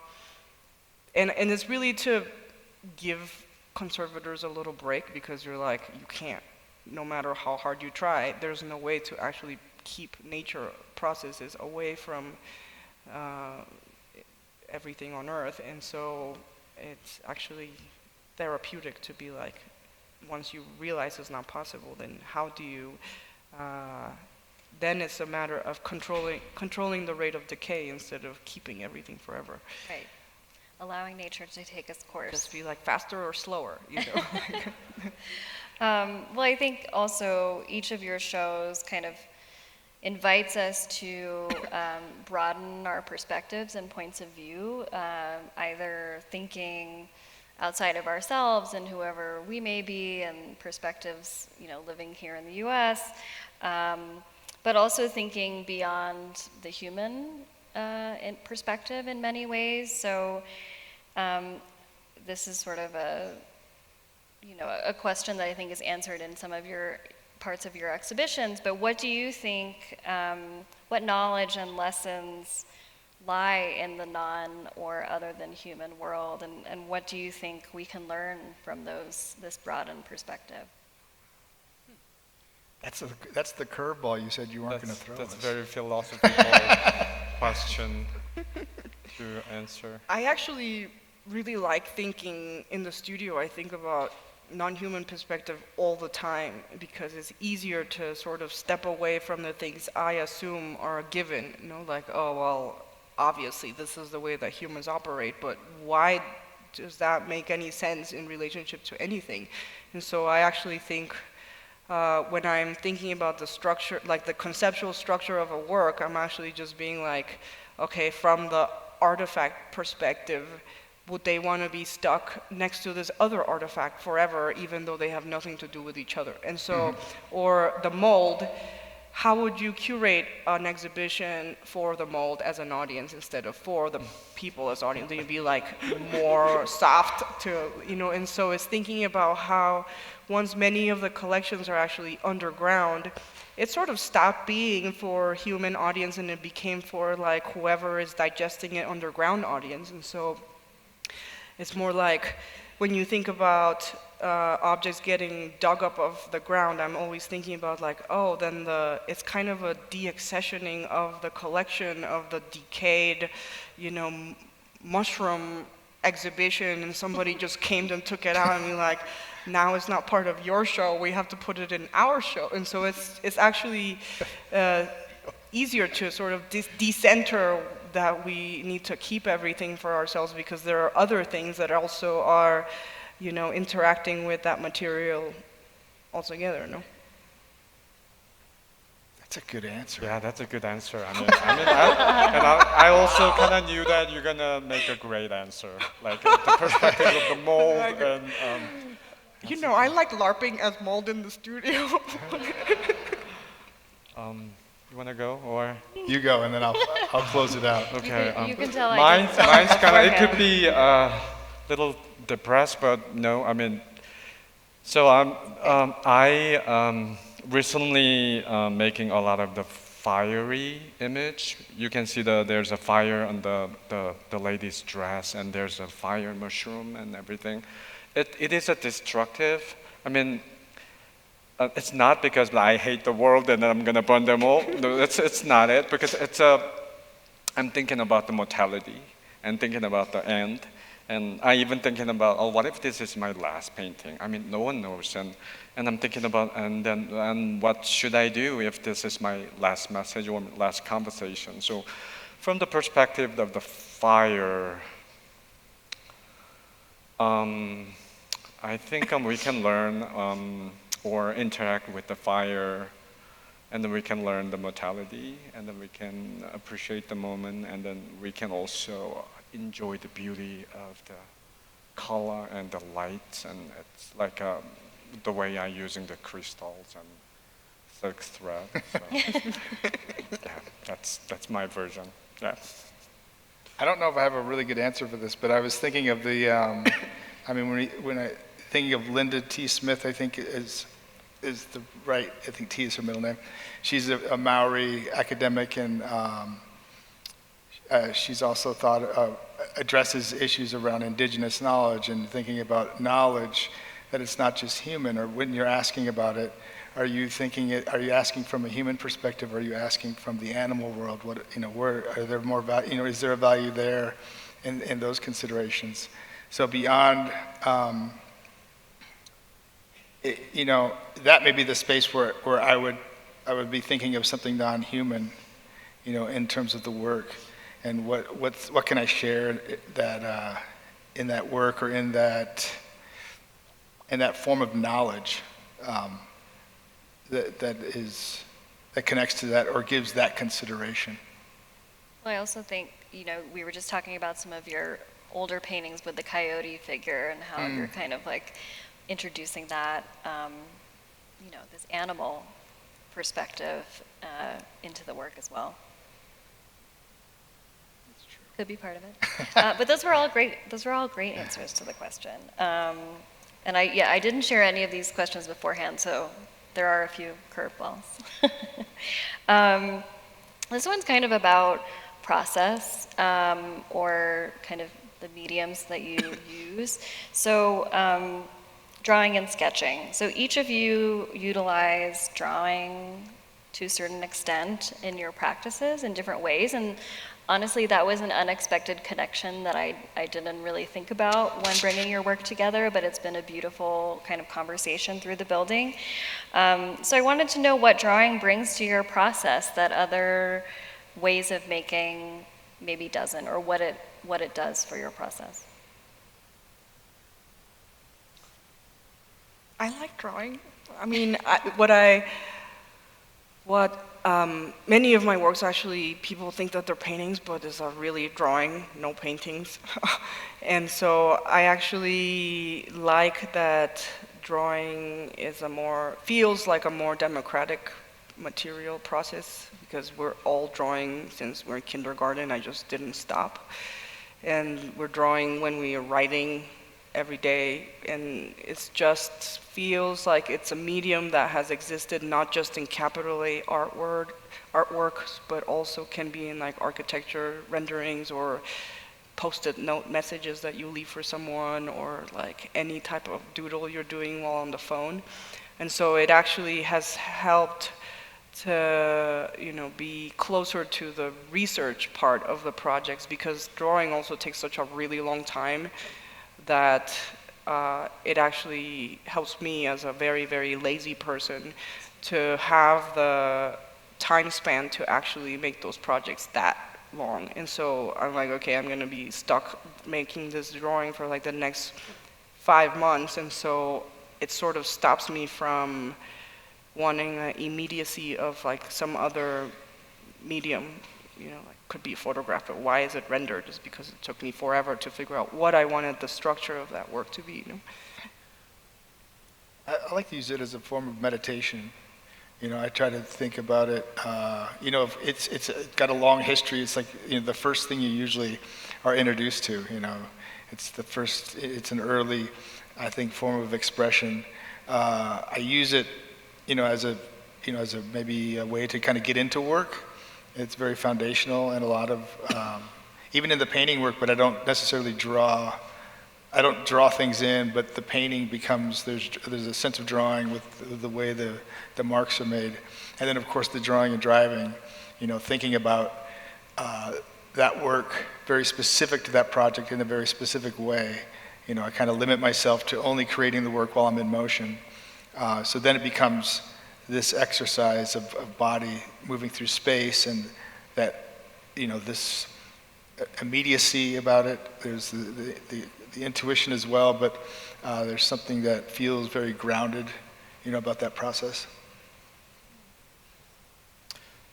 and it's really to give conservators a little break, because you're like, you can't, no matter how hard you try, there's no way to actually keep nature processes away from everything on Earth. And so it's actually therapeutic to be like, once you realize it's not possible, then how do you, then it's a matter of controlling the rate of decay instead of keeping everything forever.
Right. Allowing nature to take its course.
Just be like faster or slower,
Well, I think also each of your shows kind of invites us to broaden our perspectives and points of view, either thinking outside of ourselves and whoever we may be, and perspectives, living here in the U.S., but also thinking beyond the human in perspective in many ways. So this is sort of a question that I think is answered in some of your parts of your exhibitions, but what do you think, what knowledge and lessons lie in the non or other than human world, and what do you think we can learn from this broadened perspective?
That's the curveball you said you weren't going to throw
That's
us.
a very philosophical question to answer.
I actually really like thinking in the studio. I think about non-human perspective all the time, because it's easier to sort of step away from the things I assume are a given, you know, like, oh, well, obviously this is the way that humans operate, but why does that make any sense in relationship to anything? And so I actually think when I'm thinking about the structure, like the conceptual structure of a work, I'm actually just being like, okay, from the artifact perspective, would they want to be stuck next to this other artifact forever, even though they have nothing to do with each other? And so, or the mold, how would you curate an exhibition for the mold as an audience instead of for the people as audience? Do you be like more soft to, you know, and so it's thinking about how once many of the collections are actually underground, it sort of stopped being for human audience and it became for like whoever is digesting it underground audience. And so it's more like when you think about objects getting dug up off the ground, I'm always thinking about like, oh, then it's kind of a de-accessioning of the collection of the decayed, you know, mushroom exhibition, and somebody just came and took it out and be like, now it's not part of your show, we have to put it in our show. And so it's actually easier to sort of decenter that we need to keep everything for ourselves, because there are other things that also are, you know, interacting with that material altogether, no?
That's a good answer.
Yeah, that's a good answer. I also kind of knew that you're gonna make a great answer, like the perspective of the mold and.
You know, I like LARPing as mold in the studio.
You wanna go or?
You go, and then I'll close it out.
Okay.
You can tell
mine's kind of. It could be a little depressed, but no. I mean, so I recently making a lot of the fiery image. You can see there's a fire on the lady's dress, and there's a fire mushroom and everything. It is a destructive. I mean, it's not because I hate the world and I'm gonna burn them all. No, it's not it. Because I'm thinking about the mortality and thinking about the end, and I even thinking about, oh, what if this is my last painting? I mean, no one knows, and I'm thinking about, and what should I do if this is my last message or last conversation? So, from the perspective of the fire. I think we can learn or interact with the fire, and then we can learn the mortality, and then we can appreciate the moment, and then we can also enjoy the beauty of the color and the light, and it's like the way I'm using the crystals and silk thread. So, yeah, that's my version. Yeah.
I don't know if I have a really good answer for this, but I was thinking of the, I mean, when I thinking of Linda T. Smith, I think is the right, I think T is her middle name. She's a Maori academic, and she's also addresses issues around indigenous knowledge and thinking about knowledge, that it's not just human, or when you're asking about it, are you asking from a human perspective, or are you asking from the animal world? What, you know, where are there more value, you know, is there a value there in those considerations? So beyond, you know, that may be the space where I would be thinking of something non-human, you know, in terms of the work, and what can I share that in that work or in that form of knowledge that connects to that or gives that consideration.
Well, I also think, you know, we were just talking about some of your older paintings with the coyote figure and how you're kind of like introducing that, you know, this animal perspective into the work as well.
That's true.
Could be part of it. But those were all great answers to the question. And I didn't share any of these questions beforehand, so there are a few curveballs. This one's kind of about process, or kind of the mediums that you use. So drawing and sketching. So each of you utilize drawing to a certain extent in your practices in different ways. And honestly, that was an unexpected connection that I didn't really think about when bringing your work together, but it's been a beautiful kind of conversation through the building. So I wanted to know what drawing brings to your process that other ways of making maybe doesn't, or what it does for your process.
I like drawing. I mean, many of my works actually, people think that they're paintings, but it's a really drawing, no paintings. And so I actually like that drawing is feels like a more democratic material process, because we're all drawing since we're in kindergarten. I just didn't stop. And we're drawing when we are writing every day, and it just feels like it's a medium that has existed not just in capital A artworks, but also can be in like architecture renderings or post-it note messages that you leave for someone, or like any type of doodle you're doing while on the phone. And so it actually has helped to, be closer to the research part of the projects, because drawing also takes such a really long time that it actually helps me as a very, very lazy person to have the time span to actually make those projects that long. And so I'm like, okay, I'm gonna be stuck making this drawing for like the next 5 months, and so it sort of stops me from wanting the immediacy of like some other medium, like could be a photograph, but why is it rendered? Just because it took me forever to figure out what I wanted the structure of that work to be.
I like to use it as a form of meditation. I try to think about it. It's got a long history. It's like the first thing you usually are introduced to. It's an early, I think, form of expression. I use it, as a maybe a way to kind of get into work. It's very foundational, and a lot of, even in the painting work, but I don't necessarily draw. I don't draw things in, but the painting becomes, there's a sense of drawing with the way the marks are made. And then of course the drawing and driving, thinking about that work very specific to that project in a very specific way. I kind of limit myself to only creating the work while I'm in motion. So then it becomes this exercise of body moving through space, and that, this immediacy about it. There's the intuition as well, but there's something that feels very grounded, about that process.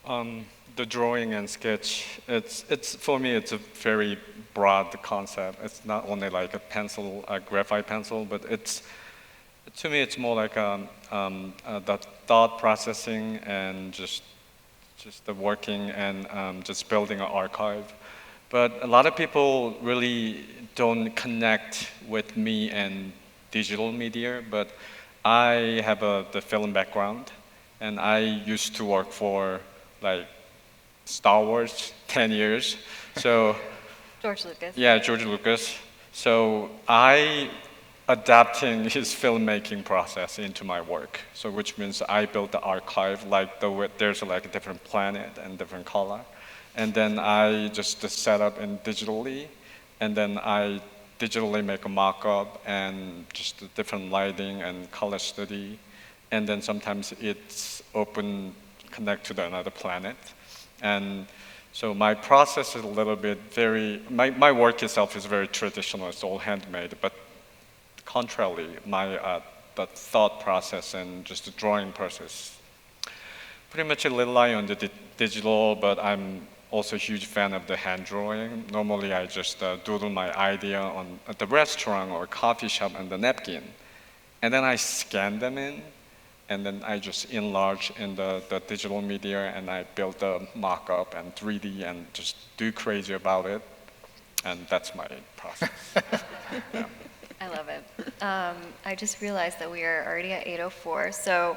The drawing and sketch, it's for me, it's a very broad concept. It's not only like a pencil, a graphite pencil, but to me, it's more like the thought processing and just the working and just building an archive. But a lot of people really don't connect with me and digital media, but I have the film background, and I used to work for like Star Wars 10 years. So
George Lucas.
Yeah, George Lucas. So I adapting his filmmaking process into my work. So which means I built the archive, like there's like a different planet and different color. And then I just set up in digitally, and then I digitally make a mock-up and just the different lighting and color study. And then sometimes it's open, connect to another planet. And so my process is a little bit my work itself is very traditional, it's all handmade, but contrarily, the thought process and just the drawing process pretty much rely on the digital, but I'm also a huge fan of the hand drawing. Normally I just doodle my idea at the restaurant or coffee shop on the napkin, and then I scan them in, and then I just enlarge in the digital media, and I build the mock-up and 3D and just do crazy about it, and that's my process. Yeah.
I love it. I just realized that we are already at 8:04, so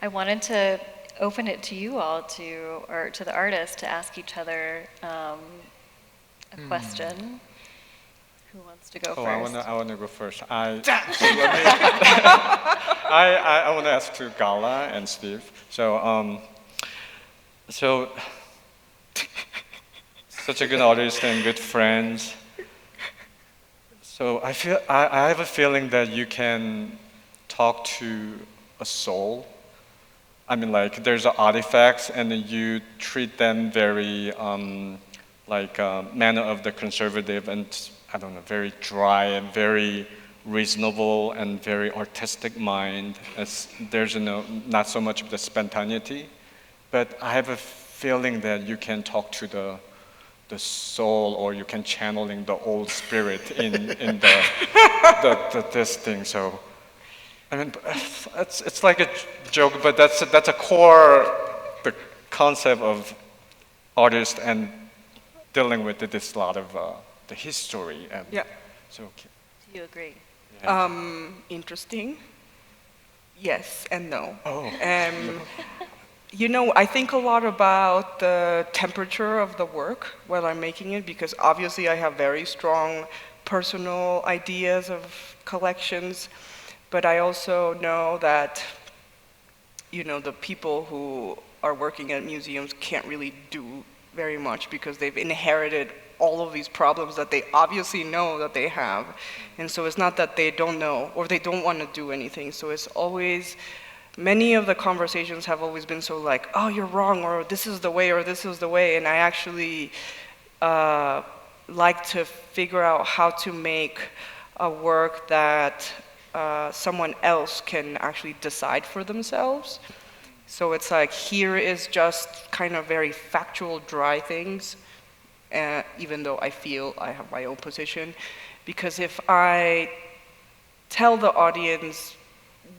I wanted to open it to you all to the artists to ask each other a question. Who wants to go first?
I want to go first. I want to ask to Gala and Steve. So So, such a good artist and good friends. So I have a feeling that you can talk to a soul. I mean, like there's artifacts, and then you treat them very manner of the conservative and I don't know, very dry and very reasonable and very artistic mind. There's not so much of the spontaneity, but I have a feeling that you can talk to the soul, or you can channeling the old spirit in this thing. So, I mean, it's like a joke, but that's a core the concept of artist and dealing with this lot of the history. And
Yeah.
So.
Do you agree?
Yeah.
Interesting. Yes and no.
Oh.
You know, I think a lot about the temperature of the work while I'm making it, because obviously I have very strong personal ideas of collections, but I also know that, you know, the people who are working at museums can't really do very much because they've inherited all of these problems that they obviously know that they have. And so it's not that they don't know or they don't want to do anything. So it's always, many of the conversations have always been so like, oh, you're wrong, or this is the way, or this is the way. And I actually like to figure out how to make a work that someone else can actually decide for themselves. So it's like, here is just kind of very factual, dry things, even though I feel I have my own position. Because if I tell the audience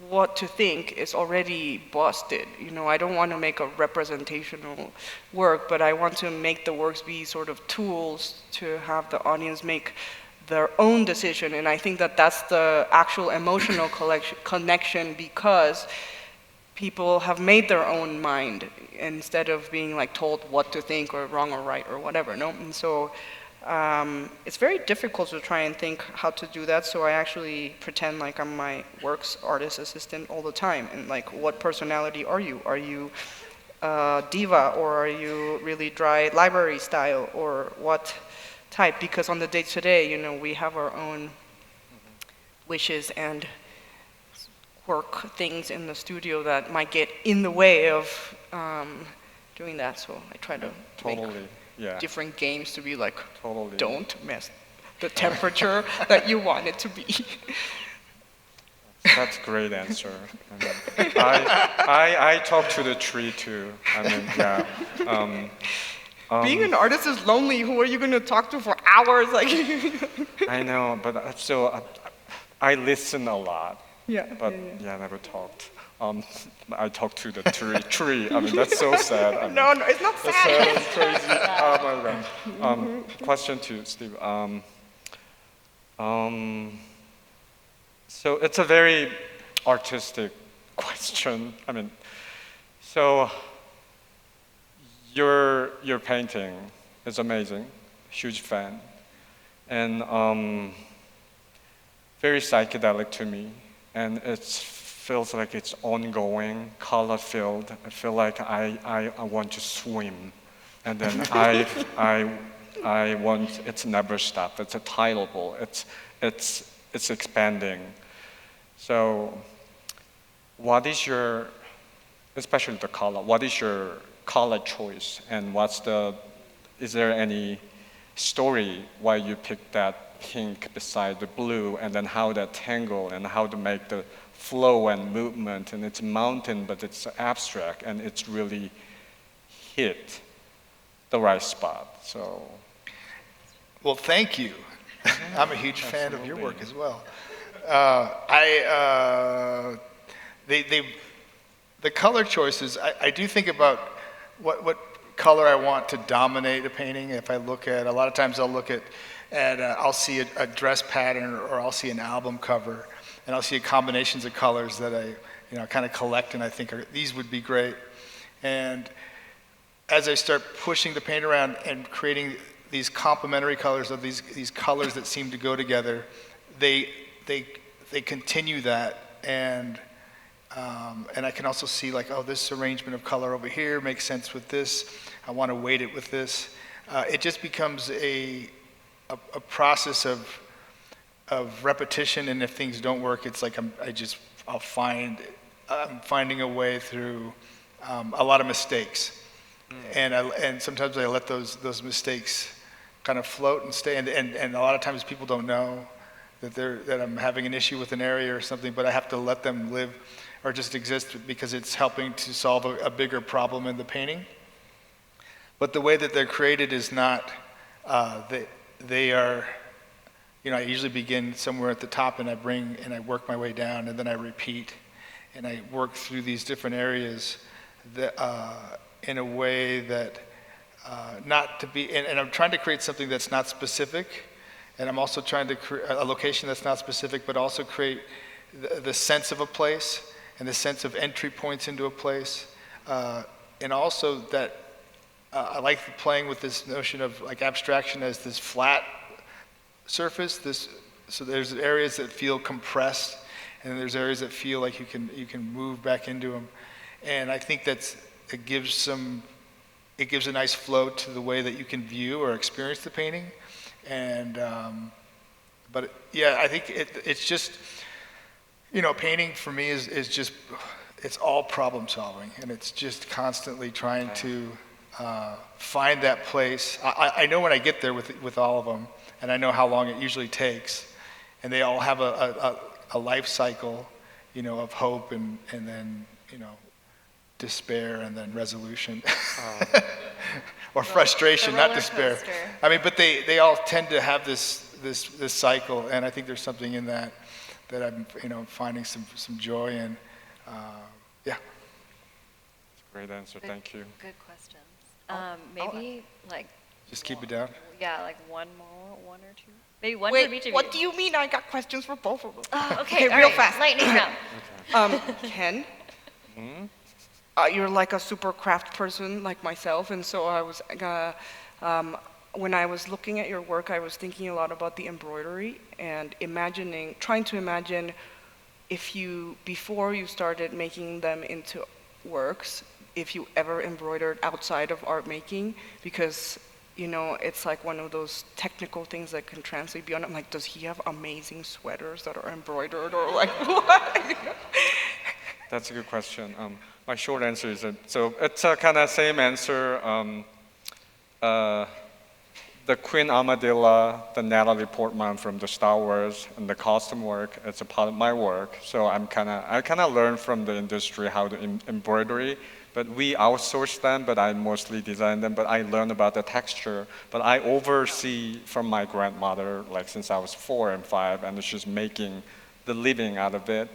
what to think, it's already busted. You know, I don't want to make a representational work, but I want to make the works be sort of tools to have the audience make their own decision. And I think that that's the actual emotional connection, because people have made their own mind instead of being like told what to think or wrong or right or whatever, no? And so it's very difficult to try and think how to do that, so I actually pretend like I'm my works artist assistant all the time. And like, what personality are you? Are you diva, or are you really dry library style, or what type? Because on the day-to-day, you know, we have our own wishes and work things in the studio that might get in the way of doing that. So I try to make different games to be like, don't mess the temperature that you want it to be.
That's a great answer. I talk to the tree too. I mean, yeah.
Being an artist is lonely. Who are you going to talk to for hours? Like.
I know, but so I listen a lot.
Yeah.
But yeah, never talked. I talked to the tree. I mean, that's so sad. I mean,
no, it's not sad.
It's crazy. Oh my God. Question to Steve. So it's a very artistic question. I mean, so your painting is amazing. Huge fan, and very psychedelic to me. And it feels like it's ongoing, color-filled. I feel like I want to swim. And then I want, it's never stop. It's a tidal. It's expanding. So what is your, especially the color, what is your color choice? And is there any story why you picked that pink beside the blue, and then how that tangle and how to make the flow and movement? And it's a mountain, but it's abstract, and it's really hit the right spot. So,
well, thank you. I'm a huge fan of your work as well. The color choices, I do think about what color I want to dominate a painting. If I look at, a lot of times I'll look at I'll see a dress pattern, or I'll see an album cover, and I'll see combinations of colors that I kind of collect, and I think these would be great. And as I start pushing the paint around and creating these complementary colors of these colors that seem to go together, they continue that, and And I can also see like, oh, this arrangement of color over here makes sense with this. I want to weight it with this. It just becomes a process of repetition, and if things don't work, it's like I'm finding a way through a lot of mistakes. And sometimes I let those mistakes kind of float and stay, and a lot of times people don't know that I'm having an issue with an area or something, but I have to let them live or just exist because it's helping to solve a bigger problem in the painting. But the way that they're created is not, they are, I usually begin somewhere at the top and I work my way down, and then I repeat, and I work through these different areas that, in a way that, not to be, and I'm trying to create something that's not specific, and I'm also trying to create a location that's not specific, but also create the sense of a place and the sense of entry points into a place, and also that I like playing with this notion of like abstraction as this flat surface. So there's areas that feel compressed, and there's areas that feel like you can move back into them, and I think it gives a nice flow to the way that you can view or experience the painting, and but yeah, I think it's just, painting for me is just, it's all problem solving, and it's just constantly trying to find that place. I know when I get there with all of them, and I know how long it usually takes, and they all have a life cycle, of hope and then despair and then resolution, or frustration, not despair. I mean, but they all tend to have this cycle, and I think there's something in that I'm finding some joy in. Yeah.
Great answer. Thank you.
Good questions. Maybe like.
Just keep it down.
Yeah, like one or two. Maybe one
Wait,
from each of you.
what do you mean? I got questions for both of them.
Okay,
real
right.
fast.
Lightning round.
Ken, you're like a super craft person like myself, and so I was, when I was looking at your work, I was thinking a lot about the embroidery and trying to imagine before you started making them into works, if you ever embroidered outside of art making, because it's like one of those technical things that can translate beyond. I'm like, does he have amazing sweaters that are embroidered, or like what?
That's a good question. My short answer is so it's a kind of same answer. The Queen Armadillo, the Natalie Portman from the Star Wars, and the costume work, it's a part of my work. So I kind of learn from the industry how to embroidery. But we outsource them, but I mostly design them. But I learn about the texture. But I oversee from my grandmother, like since I was 4 and 5, and she's making the living out of it.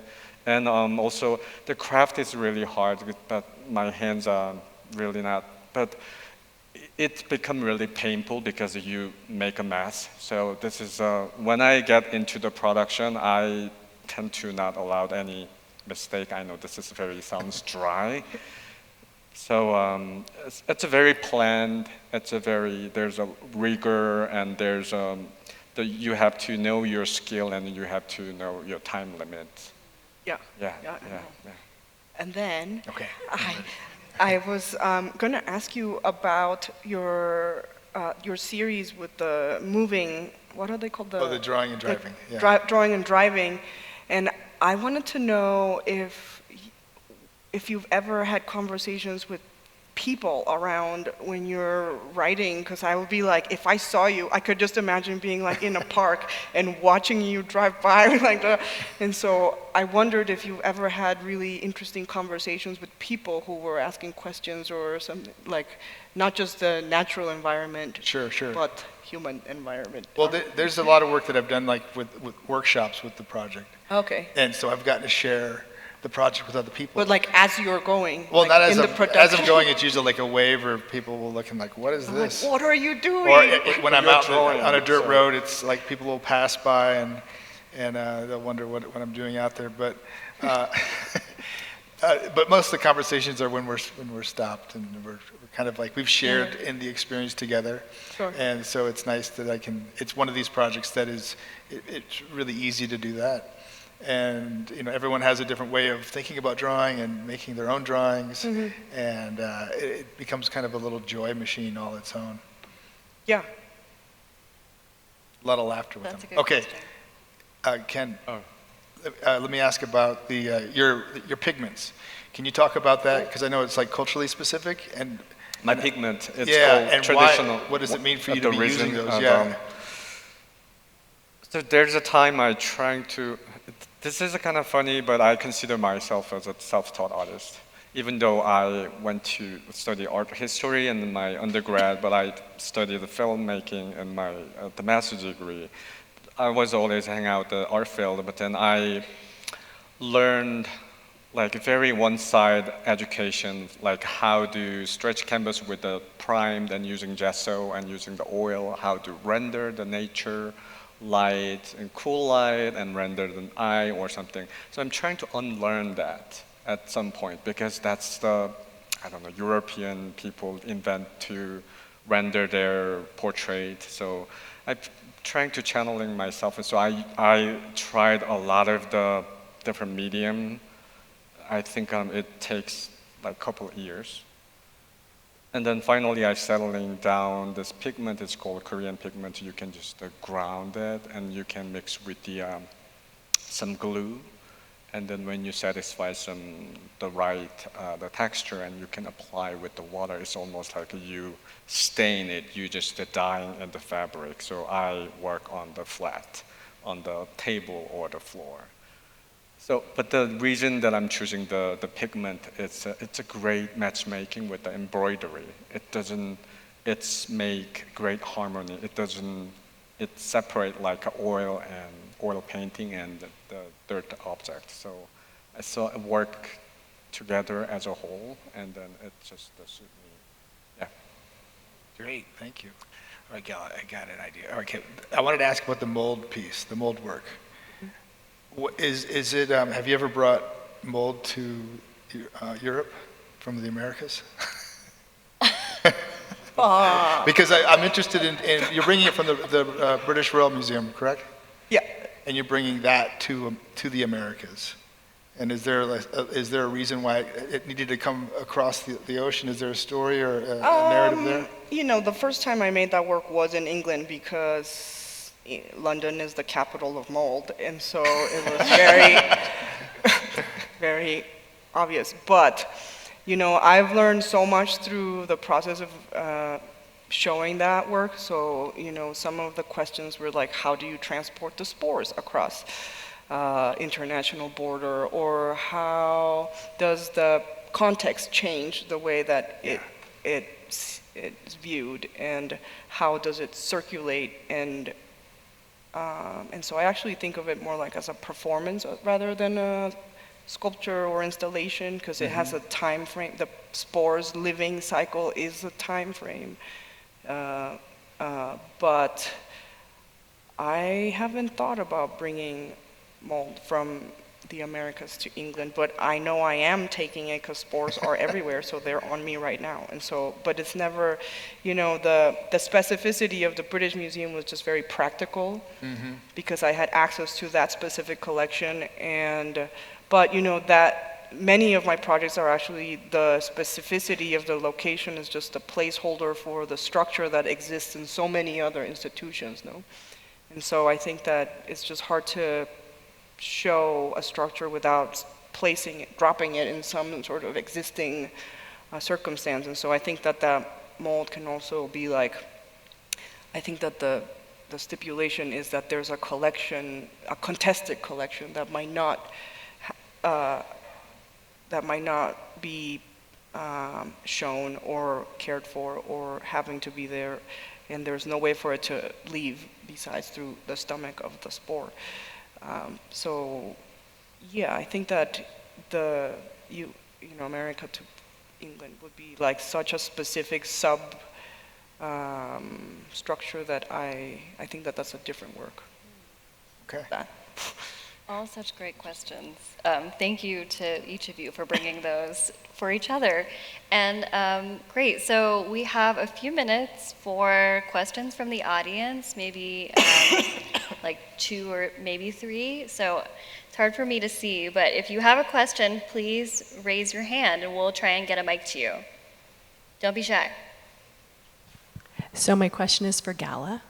And also, the craft is really hard, but my hands are really not. But it's become really painful because you make a mess. So this is, when I get into the production, I tend to not allow any mistake. I know this sounds dry. So it's a very planned, there's a rigor, and there's, you have to know your skill and you have to know your time limits.
Yeah.
Yeah.
And then,
Okay.
I was going to ask you about your series with the moving, what are they called?
The drawing and driving. Yeah.
Drawing and driving. And I wanted to know if you've ever had conversations with people around when you're writing, because I would be like, if I saw you, I could just imagine being like in a park and watching you drive by like that. And so I wondered if you've ever had really interesting conversations with people who were asking questions or something, like not just the natural environment,
Sure.
but human environment.
Well, there's a lot of work that I've done like with workshops with the project.
Okay.
And so I've gotten to share the project with other people.
But like as you're going,
Well,
like
not as
in the
as I'm
production.
going, it's usually like a wave, or people will look and like, what is
I'm like,
this?
what are you doing?
Or when I'm
You're
out
drawing,
on a dirt
so-
road, it's like people will pass by and they'll wonder what I'm doing out there. But but most of the conversations are when we're stopped and we're kind of like we've shared in the experience together.
Sure.
And so it's nice that it's one of these projects that it's really easy to do that. And everyone has a different way of thinking about drawing and making their own drawings, and it becomes kind of a little joy machine all its own.
Yeah.
A lot of laughter with
That's a
them.
good
Okay,
question.
Ken, let me ask about your pigments. Can you talk about that? Because I know it's like culturally specific and.
My pigment, it's
Yeah,
called
and
traditional.
what does it mean for you
the
to be
reason
using those?
of,
Yeah.
So there's a time I trying to, this is kind of funny, but I consider myself as a self-taught artist. Even though I went to study art history in my undergrad, but I studied the filmmaking in my the master's degree. I was always hanging out the art field, but then I learned like a very one-side education, like how to stretch canvas with the primed and using gesso and using the oil, how to render the nature, light and cool light and render an eye or something. So I'm trying to unlearn that at some point because that's the, I don't know, European people invent to render their portrait. So I'm trying to channeling myself. And so I tried a lot of the different medium. I think it takes like a couple of years. And then finally I settling down this pigment. It's called Korean pigment. You can just ground it and you can mix with the some glue. And then when you satisfy the texture and you can apply with the water, it's almost like you stain it. You just dyeing in the fabric. So I work on the flat, on the table or the floor. So, but the reason that I'm choosing the pigment, it's a great matchmaking with the embroidery. It's make great harmony. It separate like oil and oil painting and the dirt object. So I saw it work together as a whole, and then it just suit me. Yeah.
Great, thank you. All right, Gala, I got an idea. Okay, I wanted to ask about the mold piece, the mold work. Is it? Have you ever brought mold to Europe from the Americas? Because I'm interested in you're bringing it from the British Royal Museum, correct?
Yeah.
And you're bringing that to the Americas. And is there a reason why it needed to come across the ocean? Is there a story or a narrative there?
The first time I made that work was in England because London is the capital of mold, and so it was very, very obvious. But, I've learned so much through the process of showing that work. So, some of the questions were like, how do you transport the spores across international border, or how does the context change the way that it's viewed, and how does it circulate, and so I actually think of it more like as a performance rather than a sculpture or installation, because it has a time frame. The spore's living cycle is a time frame. But I haven't thought about bringing mold from the Americas to England, but I know I am taking it because spores are everywhere, so they're on me right now. And so, but it's never, the specificity of the British Museum was just very practical, because I had access to that specific collection. And, but that many of my projects are actually the specificity of the location is just a placeholder for the structure that exists in so many other institutions, no? And so I think that it's just hard to show a structure without dropping it in some sort of existing circumstance. And so I think that that mold can also be like, I think that the stipulation is that there's a collection, a contested collection that might not be shown or cared for or having to be there, and there's no way for it to leave besides through the stomach of the spore. So, yeah, I think that America to England would be like such a specific structure that I think that that's a different work.
Okay.
All such great questions. Thank you to each of you for bringing those for each other. And great, so we have a few minutes for questions from the audience, maybe like 2 or maybe 3. So it's hard for me to see, but if you have a question, please raise your hand and we'll try and get a mic to you. Don't be shy.
So my question is for Gala.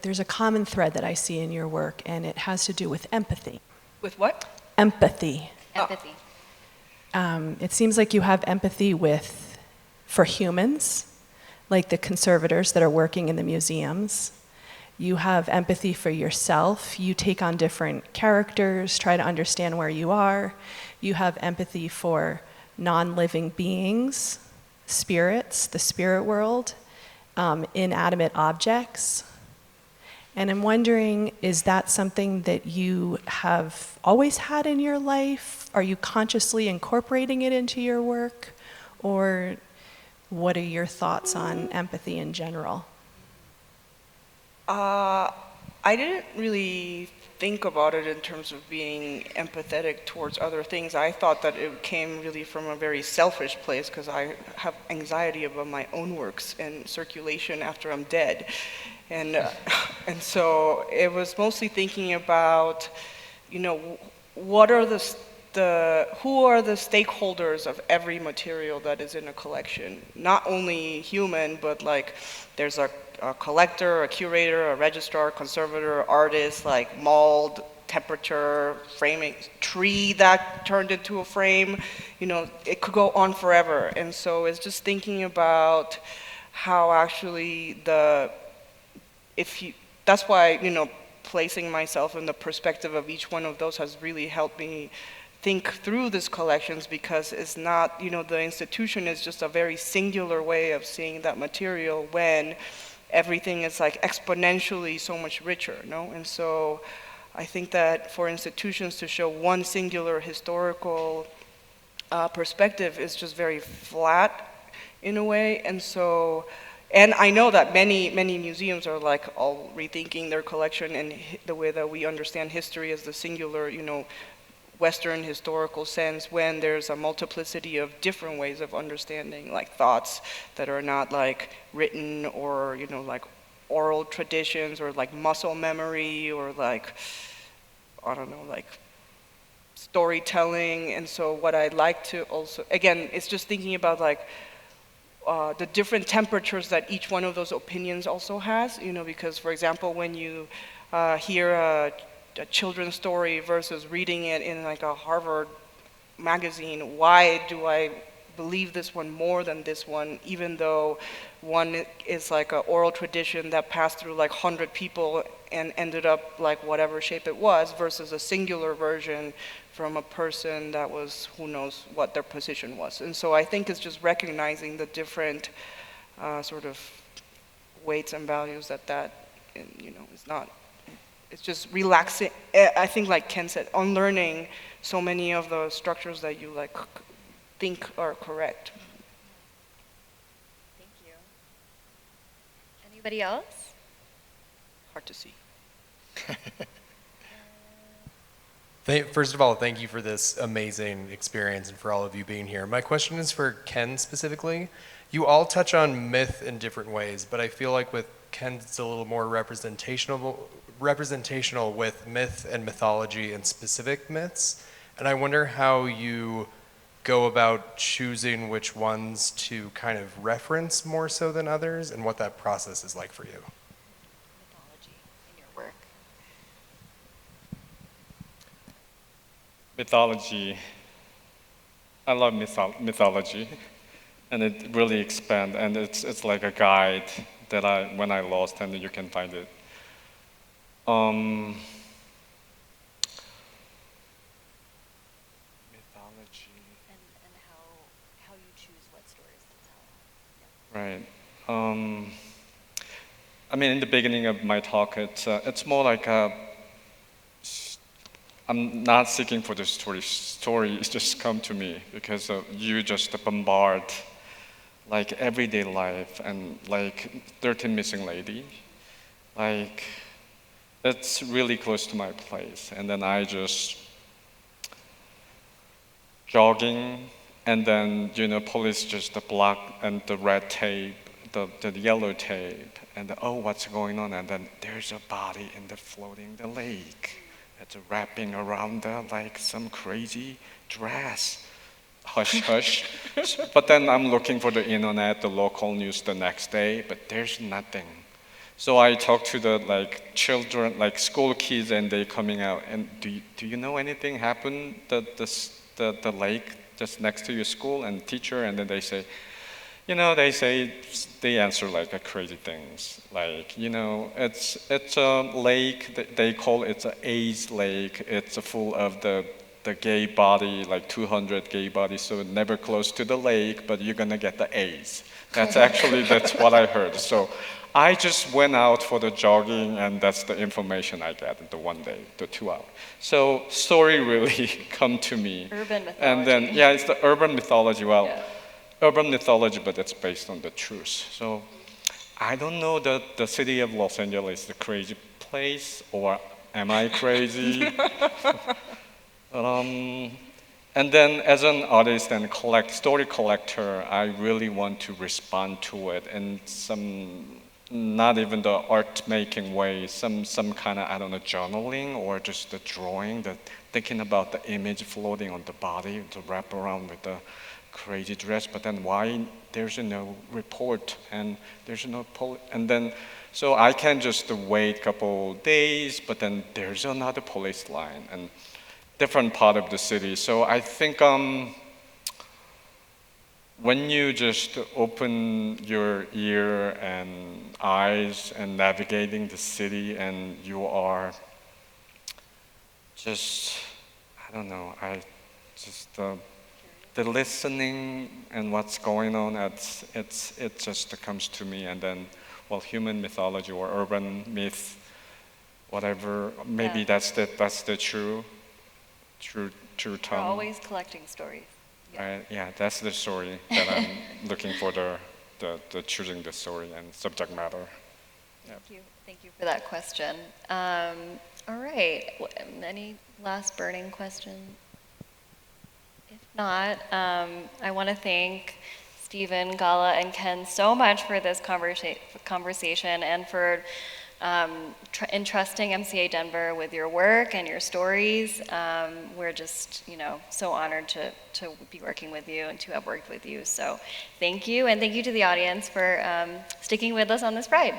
There's a common thread that I see in your work, and it has to do with empathy.
With what?
Empathy.
Empathy.
It seems like you have empathy for humans, like the conservators that are working in the museums. You have empathy for yourself. You take on different characters, try to understand where you are. You have empathy for non-living beings, spirits, the spirit world, inanimate objects. And I'm wondering, is that something that you have always had in your life? Are you consciously incorporating it into your work? Or what are your thoughts on empathy in general?
I didn't really think about it in terms of being empathetic towards other things. I thought that it came really from a very selfish place because I have anxiety about my own works and circulation after I'm dead. And so it was mostly thinking about, what are who are the stakeholders of every material that is in a collection? Not only human, but like there's a collector, a curator, a registrar, conservator, artist, like mold, temperature, framing, tree that turned into a frame. It could go on forever. And so it's just thinking about how actually that's why, placing myself in the perspective of each one of those has really helped me think through these collections, because it's not, the institution is just a very singular way of seeing that material when everything is like exponentially so much richer, And so I think that for institutions to show one singular historical perspective is just very flat in a way. And I know that many museums are like all rethinking their collection and the way that we understand history as the singular, Western historical sense, when there's a multiplicity of different ways of understanding, like thoughts that are not like written or, like oral traditions or like muscle memory or like, I don't know, like storytelling. And so what I'd like to also, again, it's just thinking about like the different temperatures that each one of those opinions also has, because for example, when you hear a children's story versus reading it in like a Harvard magazine, why do I believe this one more than this one, even though one is like an oral tradition that passed through like 100 people and ended up like whatever shape it was, versus a singular version from a person that was, who knows what their position was. And so I think it's just recognizing the different sort of weights and values that is not. It's just relaxing. I think, like Ken said, unlearning so many of the structures that you like think are correct.
Thank you. Anybody else?
Hard to see.
First of all, thank you for this amazing experience and for all of you being here. My question is for Ken specifically. You all touch on myth in different ways, but I feel like with Ken it's a little more representational with myth and mythology and specific myths. And I wonder how you go about choosing which ones to kind of reference more so than others, and what that process is like for you.
Mythology in your work.
Mythology. I love mythology, and it really expands, and it's like a guide that when I lost, and you can find it. Mythology.
And how you choose what stories to tell.
Right. I mean, in the beginning of my talk, it's more like I'm not seeking for the story. Stories just come to me because you just bombard like everyday life and like 13 Missing Lady. Like, it's really close to my place. And then I just jogging, and then police just block and the red tape the yellow tape, and oh, what's going on? And then there's a body in the floating the lake. It's wrapping around the, like some crazy dress. Hush, hush. But then I'm looking for the internet, the local news the next day, but there's nothing. So I talked to the like children, like school kids, and they coming out. And do you know anything happened the lake just next to your school and teacher? And then they say, you know, they answer like crazy things. Like, you know, it's a lake. They call it an AIDS lake. It's full of the gay body, like 200 gay bodies. So never close to the lake, but you're gonna get the AIDS. That's what I heard. So I just went out for the jogging, and that's the information I got the one day, the 2 hours. So story really come to me.
Urban mythology.
And then, yeah, it's the urban mythology. Well, urban mythology, but it's based on the truth. So I don't know that the city of Los Angeles is the crazy place, or am I crazy? And then as an artist and story collector, I really want to respond to it in some, not even the art making way, some kind of, I don't know, journaling or just the drawing, thinking about the image floating on the body to wrap around with the crazy dress, but then why there's no report and there's no and then so I can just wait a couple days, but then there's another police line and different part of the city. So I think when you just open your ear and eyes and navigating the city, and you are just, I don't know, the listening and what's going on, it just comes to me. And then, well, human mythology or urban myth, whatever, maybe that's the true
We're
term.
always collecting stories.
Yeah, that's the story that I'm looking for, the choosing the story and subject matter.
Thank you for that question. All right, any last burning questions? If not, I want to thank Stephen, Gala, and Ken so much for this conversation and for entrusting MCA Denver with your work and your stories. We're just, so honored to be working with you and to have worked with you. So thank you, and thank you to the audience for sticking with us on this ride.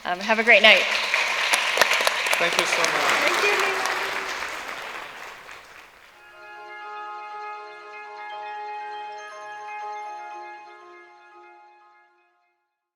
Have a great night.
Thank you so much.
Thank you.